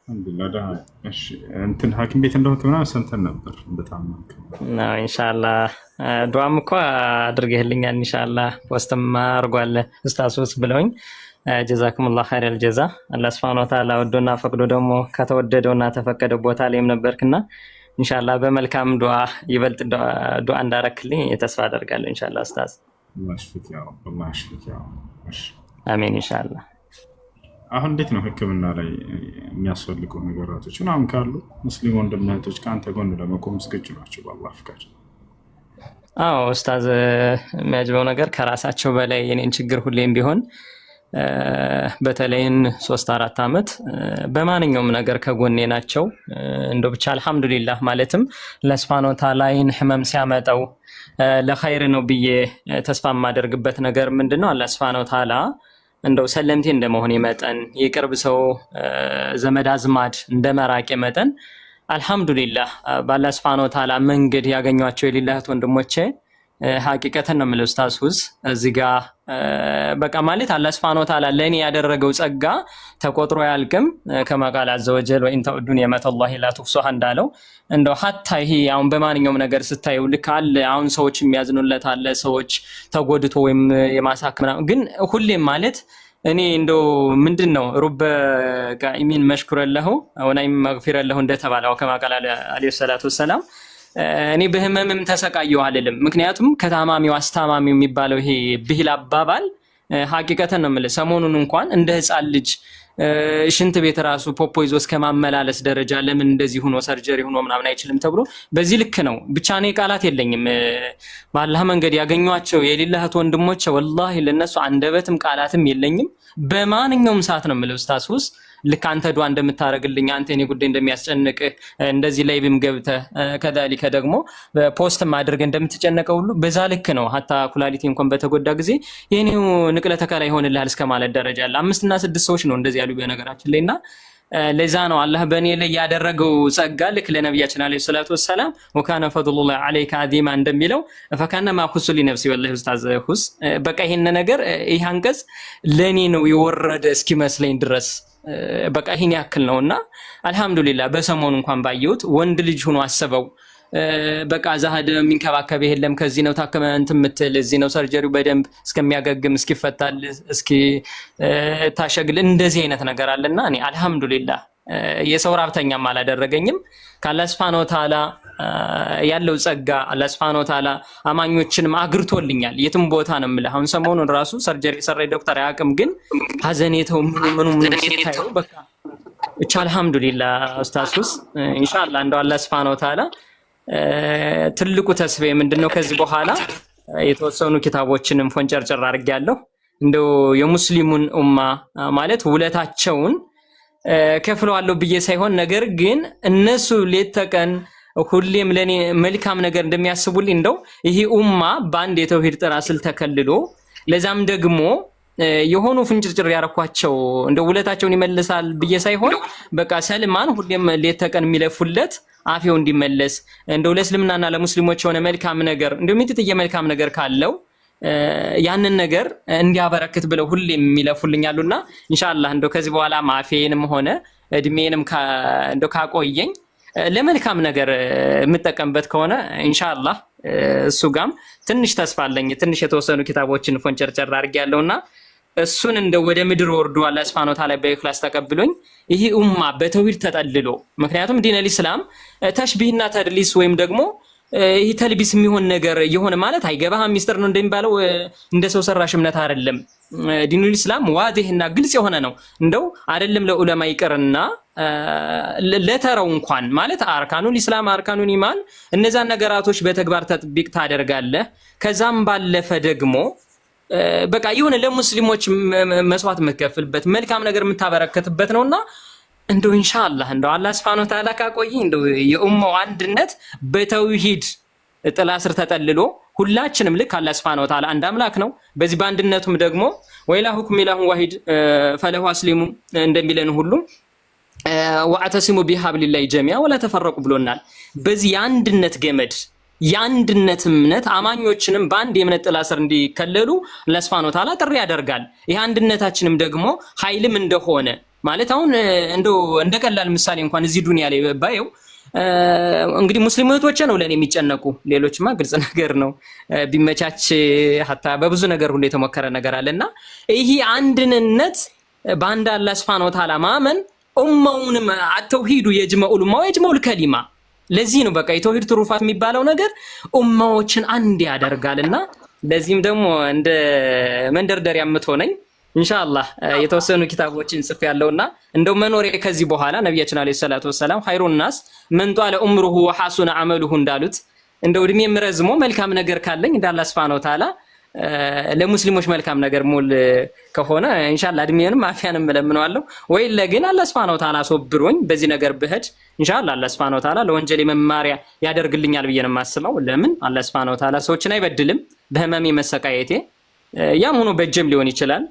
አልহামዱሊላህ ደህና። እሺ እንትን ሐኪም ቤት እንደሆነ ምናምን ሰምተን ነበር። በጣም ነው ኢንሻአላህ ዱዓም እኮ አድርገህልኛል። ኢንሻአላህ ፖስትም አድርጓል ኡስታዝ ብለውኝ ጀዛኩሙላህ ኸይረል ጀዛ። አላህ ሱብሓነሁ ወተዓላ ወዶና ፈቅዶ ደግሞ ከተወደደውና ተፈቀደው ቦታ ላይም ነበርክና ኢንሻአላህ በመልካም ዱዓ ይበልጥ ዱዓ እንዳረክልኝ ተስፋ አደርጋለሁ ኢንሻአላህ ኡስታዝ። አላህ ይሽፍክ ያ ረብ፣ አላህ ይሽፍክ ያ ረብ። እሺ አሜን ኢንሻአላህ። አሁን እንዴት ነው ህክምና ላይ የሚያስፈልጉ ነገራቶች ምናምን ካሉ ሙስሊም ወንድም እህቶች ከአንተ ጎን ለመቆም ዝግጁ ናቸው በአላህ ፍቃድ? አዎ ኡስታዝ፣ የሚያጅበው ነገር ከራሳቸው በላይ የኔን ችግር ሁሌም ቢሆን በተለይን 3-4 አመት በማንኛውም ነገር ከጎኔ ናቸው። እንደው ብቻ አልহামዱሊላህ ማለትም ለስፋኖ ታላይን ህመም ሲያመጣው ለኸይር ነው ብዬ ተስፋ የማደርግበት ነገር ምንድነው? አላህ ስፋኖ ታላ እንደው ሰለምቴ እንደመሆን መጠን የቅርብ ሰው ዘመድ አዝማድ እንደመራቄ መጠን አልহামዱሊላህ በአላህ ስፋኖ ታላ መንገድ ያገኟቸው የሌላህት ወንድሞቼ ሐቂቀተን ነው የምለው ኡስታዝ ሁስ እዚህ ጋር በቃ ማለት አላህ Subhanahu Wa Ta'ala ለኔ ያደረገው ጸጋ ተቆጥሮ ያልቅም። ከመቃል አዘወጀል ወኢን ተዑዱ ኒዕመተላሂ ላ ትሕሱሃ እንዳለው እንደው ሐታ ይሄ አሁን በማንኛውም ነገር ስታዩ ልክ አለ አሁን ሰዎች የሚያዝኑለት አለ ሰዎች ተጎድቶ ወይም የማሳከም ግን ሁሌም ማለት እኔ እንደው ምንድነው ሩበ ቃኢሚን መሽኩረለሁ ወናይም መግፊረለሁ እንደተባለው ከመቃል አለይሂ ሰላቱ ወሰላም እኔ በህመምም ተሰቃየው አይደለም። ምክንያቱም ከታማሚው አስታማሚው የሚባለው ይሄ ብሂል አባባል ሐቂቀተን ነው ማለት ሰሞኑን እንኳን እንደ ህፃን ልጅ ሽንት ቤት ራሱ ፖፖ ይዞ እስከማመላለስ ደረጃ ለምን እንደዚህ ሆኖ ሰርጀሪ ሆኖ ምናምን አይችልም ተብሎ በዚህ ልክ ነው። ብቻ እኔ ቃላት የለኝም። በአላህ መንገድ ያገኟቸው የሌላህት ወንድሞች ወላሂ ለነሱ አንደበትም ቃላትም የለኝም። በማንኛውም ሰዓት ነው ማለት ኡስታዝ ሁስ ልክ አንተ ዱዓ እንደምታረግልኝ አንተ እኔ ጉዳይ እንደሚያስጨንቅ እንደዚህ ላይብም ገብተህ ከዳሊከ ደግሞ ፖስት ማድረግ እንደምትጨነቀው ሁሉ በዛ ልክ ነው። ሐታ ኩላሊቲ እንኳን በተጎዳ ጊዜ የኔው ንቅለ ተከላ ይሆንልሃል እስከማለት ደረጃ አለ። 5 እና 6 ሰዎች ነው እንደዚህ ያሉ በነገራችን ላይና ለዛ ነው አላህ በእኔ ላይ ያደረገው ጸጋ ልክ ለነብያችን አለይሂ ሰላቱ ወሰለም ወካነ ፈድሉላህ አለይከ አዚማ እንደሚለው ፈካነማ ኹሱሊ ነፍሲ ወላሂ ኡስታዝ ሁስ በቃ ይሄን ነገር ይሄ አንቀጽ ለኔ ነው የወረደ እስኪመስለኝ ድረስ በቃ ይሄን ያክል ነውና አልহামዱሊላህ በሰሞኑ እንኳን ባየሁት ወንድ ልጅ ሆኖ አሰበው በቃ ዛሃደ የሚንከባከብ የለም ከዚህ ነው ታከመ እንትን ምትል እዚህ ነው ሰርጀሪው በደንብ እስከሚያገግም እስኪፈታል እስኪ ታሸግል እንደዚህ አይነት ነገር አለና እኔ አልহামዱሊላህ የሰው ራብተኛም አላደረገኝም። ከአላህ Subhanahu Wa Ta'ala ያለው ጸጋ አላህ Subhanahu Wa Ta'ala አማኞችንም አግርቶልኛል። የትም ቦታ ነው የምልህ። አሁን ሰሞኑን ራሱ ሰርጀሪ ሰራይ ዶክተር ያቅም ግን ሀዘኔተው ምኑ ሲታየው በቃ ብቻ አልহামዱሊላህ ኡስታዝ ሁስ ኢንሻአላህ እንደው አላህ Subhanahu Wa Ta'ala ትልቁ ተስፋዬ ምንድነው ከዚህ በኋላ የተወሰኑ ኪታቦችንም ፎንጨርጨር አድርጌያለሁ። እንደው የሙስሊሙን ኡማ ማለት ውለታቸውን ከፍለዋለሁ ብዬ ሳይሆን ነገር ግን እነሱ ሌት ተቀን ሁሌም ለኔ መልካም ነገር እንደሚያስቡልኝ እንደው ይሄ ኡማ በአንድ የተውሂድ ጥራ ስል ተከልሎ ለዛም ደግሞ የሆኑ ፍንጭርጭር ያረኳቸው እንደው ውለታቸውን ይመልሳል ብዬ ሳይሆን በቃ ሰልማን ሁሌም ሌት ተቀን የሚለፉለት አፊው እንዲመለስ እንደው ለእስልምናና ለሙስሊሞች የሆነ መልካም ነገር እንደው ምትትየ መልካም ነገር ካለው ያንን ነገር እንዲያበረክት ብለው ሁሌም የሚለፉልኛሉና ኢንሻአላህ እንደው ከዚህ በኋላ ማፌንም ሆነ እድሜንም እንደው ካቆየኝ ለመልካም ነገር የምጠቀምበት ከሆነ ኢንሻአላህ እሱ ጋም ትንሽ ተስፋ አለኝ። ትንሽ የተወሰኑ ኪታቦችን ፎንጨርጨር አድርጌያለሁና እሱን እንደው ወደ ምድር ወርዶ አላህ Subhanahu Wa Ta'ala በኢኽላስ ተቀብሎኝ ይሄ ኡማ በተውሂድ ተጠልሎ ምክንያቱም ዲነል ኢስላም ተሽቢህና ተድሊስ ወይም ደግሞ ይሄ ተልቢስ የሚሆን ነገር የሆነ ማለት አይገባህም ሚስጥር ነው እንደሚባለው እንደ ሰው ሰራሽ እምነት አይደለም። ዲኑል ኢስላም ዋዲህና ግልጽ የሆነ ነው። እንደው አይደለም ለዑለማ ይቀርና ለተራው እንኳን ማለት አርካኑል ኢስላም አርካኑል ኢማን እነዛን ነገራቶች በተግባር ተጥቢቅ ታደርጋለህ። ከዛም ባለፈ ደግሞ በቃ የሆነ ለሙስሊሞች መስዋዕት የምትከፍልበት መልካም ነገር የምታበረከትበት ነውና እንደው ኢንሻአላህ እንደው አላህ Subhanahu Wa Ta'ala ካቆይ እንደው የኡማው አንድነት በተውሂድ ጥላ ስር ተጠልሎ ሁላችንም ልክ አላህ Subhanahu Wa Ta'ala አንድ አምላክ ነው። በዚህ በአንድነቱም ደግሞ ወኢላሁኩም ኢላሁን ዋሂድ ፈለሁ አስሊሙ እንደሚለን ሁሉ ወአተሲሙ ቢሐብሊላሂ ጀሚዓ ወላ ተፈረቁ ብሎናል። በዚህ የአንድነት ገመድ የአንድነት እምነት አማኞችንም በአንድ የእምነት ጥላ ስር እንዲከለሉ አላህ ሱብሓነሁ ወተዓላ ጥሪ ያደርጋል። ይህ አንድነታችንም ደግሞ ኃይልም እንደሆነ ማለት አሁን እንደው እንደቀላል ምሳሌ እንኳን እዚህ ዱንያ ላይ ባየው እንግዲህ ሙስሊም እህቶቼ ነው ለኔ የሚጨነቁ፣ ሌሎችማ ግልጽ ነገር ነው ቢመቻች ሀታ በብዙ ነገር ሁሉ የተሞከረ ነገር አለና ይሄ አንድነት በአንድ አላህ ሱብሓነሁ ወተዓላ ማመን ኡማውንም አተውሂዱ የጅመኡል ኡማ ወየጅመኡል ከሊማ። ለዚህ ነው በቃ የተውሂድ ትሩፋት የሚባለው ነገር ኡማዎችን አንድ ያደርጋልና ለዚህም ደግሞ እንደ መንደርደሪያ የምትሆነኝ ኢንሻአላህ የተወሰኑ ኪታቦችን ጽፍ ያለውና እንደው መኖሬ ከዚህ በኋላ ነብያችን አለይሂ ሰላቱ ወሰለም ኸይሩን ናስ መን ጧለ ዑምሩሁ ወሐሱነ አመሉሁ እንዳሉት እንደው እድሜ ምረዝሞ መልካም ነገር ካለኝ እንደ አላህ ሱብሓነሁ ወተዓላ ለሙስሊሞች መልካም ነገር ሙል ከሆነ ኢንሻአላህ እድሜንም አፊያንም ለምነዋለሁ። ወይ ለግን አላህ ሱብሓነሁ ወተዓላ ሶብሮኝ በዚህ ነገር ብሄድ ኢንሻአላህ አላህ ሱብሓነሁ ወተዓላ ለወንጀሌ መማሪያ ያደርግልኛል ብዬ ነው የማስበው። ለምን አላህ ሱብሓነሁ ወተዓላ ሰዎችን አይበድልም። በህመሜ መሰቃየቴ ያም ሆኖ በጀም ሊሆን ይችላል።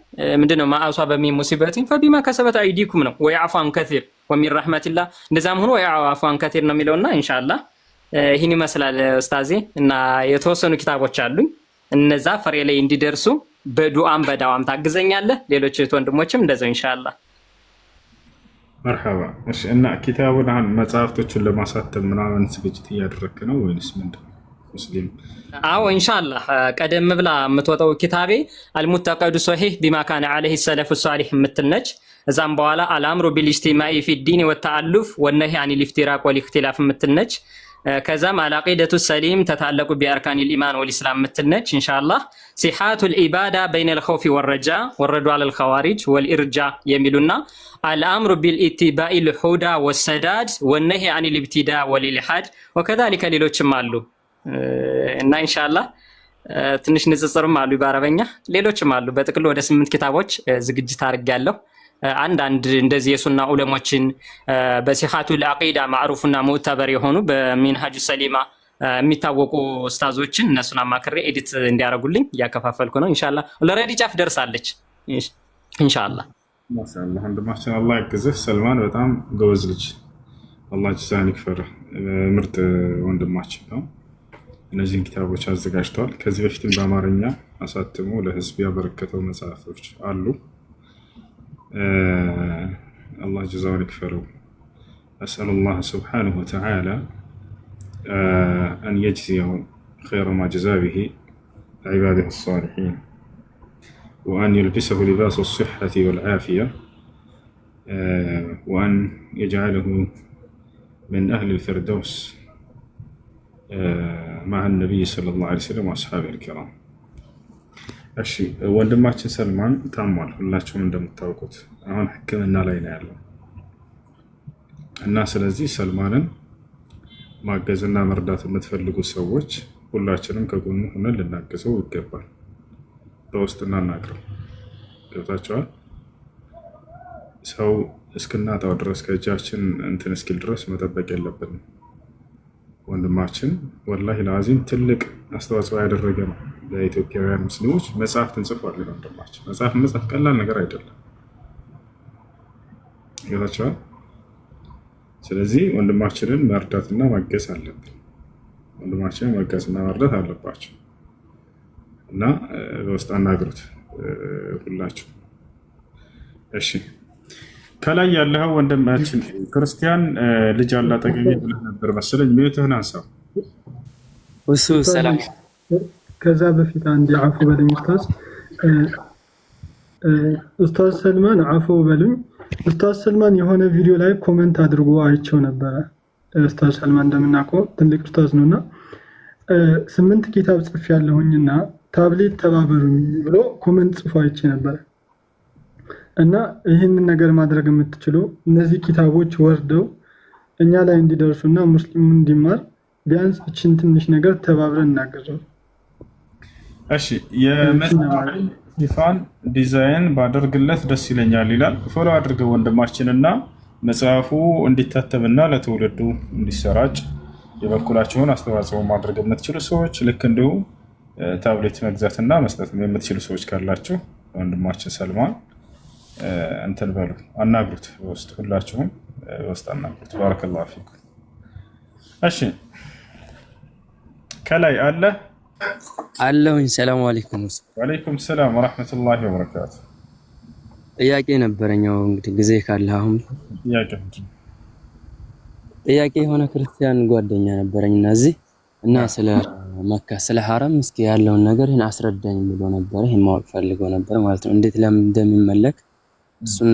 ምንድነው ማአሷ በሚን ሙሲበቲን ፈቢማ ከሰበት አይዲኩም ነው ወይአፋን ከቲር ወሚን ረህመቲላህ እንደዛም ሆኖ ወይአፋን ከቲር ነው የሚለውና ኢንሻአላህ ይህን ይመስላል ኡስታዜ። እና የተወሰኑ ኪታቦች አሉኝ እነዛ ፍሬ ላይ እንዲደርሱ በዱዓም በዳዋም ታግዘኛለህ። ሌሎች ወንድሞችም እንደዛው ኢንሻአላህ። መርሐባ። እሺ። እና ኪታቡን አሁን መጽሐፍቶችን ለማሳተም ምናምን ዝግጅት እያደረክ ነው ወይስ ምንድነው? ሙስሊም አዎ ኢንሻአላህ ቀደም ብላ የምትወጣው ኪታቤ አልሙተቀዱ ሶሂህ ቢማ ካነ ዐለይሂ ሰለፉ ሷሊህ የምትልነች። እዛም በኋላ አልአምሩ ቢልኢጅቲማኢ ፊዲን ወተአሉፍ ወነሂ አኒል ኢፍቲራቅ ወልኢኽቲላፍ የምትልነች። ከዛም አልዓቂደቱ ሰሊም ተታለቁ ቢአርካኒል ኢማን ወልኢስላም የምትልነች። ኢንሻአላህ ሲሐቱል ኢባዳ በይነል ኸውፊ ወረጃ ወረዱ ዐለል ኸዋሪጅ ወልኢርጃ የሚሉና አልአምሩ ቢልኢትባኢል ሁዳ ወሰዳድ ወነሂ አኒል ኢብቲዳ ወልኢልሃድ ወከዛሊከ ሌሎችም አሉ። እና ኢንሻአላህ ትንሽ ንጽጽርም አሉ በአረበኛ ሌሎችም አሉ። በጥቅሉ ወደ 8 ኪታቦች ዝግጅት አድርጌያለሁ። አንዳንድ እንደዚህ የሱና ዑለሞችን በሲሐቱል አቂዳ ማዕሩፍና ሙዕተበር የሆኑ በሚንሃጁ ሰሊማ የሚታወቁ ኡስታዞችን እነሱን አማክሬ ኤዲት እንዲያደርጉልኝ እያከፋፈልኩ ነው። ኢንሻአላህ ኦልሬዲ ጫፍ ደርሳለች። ኢንሻአላህ ማሻአላህ። ወንድማችን አላህ ያግዝህ። ሰልማን በጣም ጎበዝ ልጅ፣ አላህ ጅዛህን ይክፈርህ። ምርጥ ወንድማችን ነው። እነዚህን ኪታቦች አዘጋጅተዋል። ከዚህ በፊትም በአማርኛ አሳትሞ ለህዝብ ያበረከተው መጽሐፎች አሉ። الله جزاه يكفره. أسأل الله سبحانه وتعالى أن يجزيه خير ما جزى به عباده الصالحين، وأن يلبسه لباس الصحة والعافية، وأن يجعله من أهل الفردوس مع النبي صلى الله عليه وسلم وأصحابه الكرام. እሺ ወንድማችን ሰልማን ታሟል። ሁላችሁም እንደምታውቁት አሁን ሕክምና ላይ ነው ያለው እና ስለዚህ ሰልማንን ማገዝና መርዳት የምትፈልጉ ሰዎች ሁላችንም ከጎኑ ሆነን ልናገዘው ይገባል። በውስጥ እናናግረው። ገብታችኋል? ሰው እስክናጣው ድረስ ከእጃችን እንትን እስኪል ድረስ መጠበቅ የለብንም። ወንድማችን ወላሂ ለአዚም ትልቅ አስተዋጽኦ ያደረገ ነው ለኢትዮጵያውያን ሙስሊሞች። መጽሐፍትን ጽፏል። ወንድማችን መጽሐፍ መጻፍ ቀላል ነገር አይደለም። ገብታችኋል? ስለዚህ ወንድማችንን መርዳትና ማገዝ አለብን። ወንድማችንን ማገዝና መርዳት አለባቸው እና በውስጥ አናግሩት ሁላችሁ። እሺ ከላይ ያለው ወንድማችን ክርስቲያን ልጅ አለ አጠገቤ ብለህ ነበር መሰለኝ። ሚዩትህን አንሳው። እሱ ሰላም። ከዛ በፊት አንድ አፉ በሉኝ ኡስታዝ ሰልማን አፉ በሉኝ። ኡስታዝ ሰልማን የሆነ ቪዲዮ ላይ ኮሜንት አድርጎ አይቸው ነበረ። ኡስታዝ ሰልማን እንደምናውቀው ትልቅ ኡስታዝ ነውና 8 ኪታብ ጽፍ ያለሁኝና ታብሌት ተባበሩኝ ብሎ ኮሜንት ጽፎ አይቼ ነበር። እና ይህንን ነገር ማድረግ የምትችሉ እነዚህ ኪታቦች ወርደው እኛ ላይ እንዲደርሱና ሙስሊሙ እንዲማር ቢያንስ እችን ትንሽ ነገር ተባብረን እናገዘው። እሺ የመጽሐፍ ሽፋን ዲዛይን ባደርግለት ደስ ይለኛል ይላል። ፎሎ አድርገው ወንድማችንና መጽሐፉ እንዲታተምና ለትውልዱ እንዲሰራጭ የበኩላችሁን አስተዋጽኦ ማድረግ የምትችሉ ሰዎች ልክ እንዲሁ ታብሌት መግዛትና መስጠት የምትችሉ ሰዎች ካላችሁ ወንድማችን ሰልማን እንትን በሉ አናግሩት። በውስጥ ሁላችሁም ወስጣና ተባረከላሁ ፊኩም። እሺ ከላይ አለ አለሁኝ። ሰላም አለይኩም። ወአለይኩም ሰላም ወራህመቱላሂ ወበረካቱ። ጥያቄ ነበረኛው እንግዲህ ጊዜ ካለ አሁን ጥያቄ የሆነ ክርስቲያን ጓደኛ ነበረኝና እዚህ እና ስለ መካ ስለ ሐረም እስኪ ያለውን ነገር ይሄን አስረዳኝ ብሎ ነበር። ይሄን ማወቅ ፈልገው ነበር ማለት ነው። እንዴት ለምን እንደሚመለክ እሱን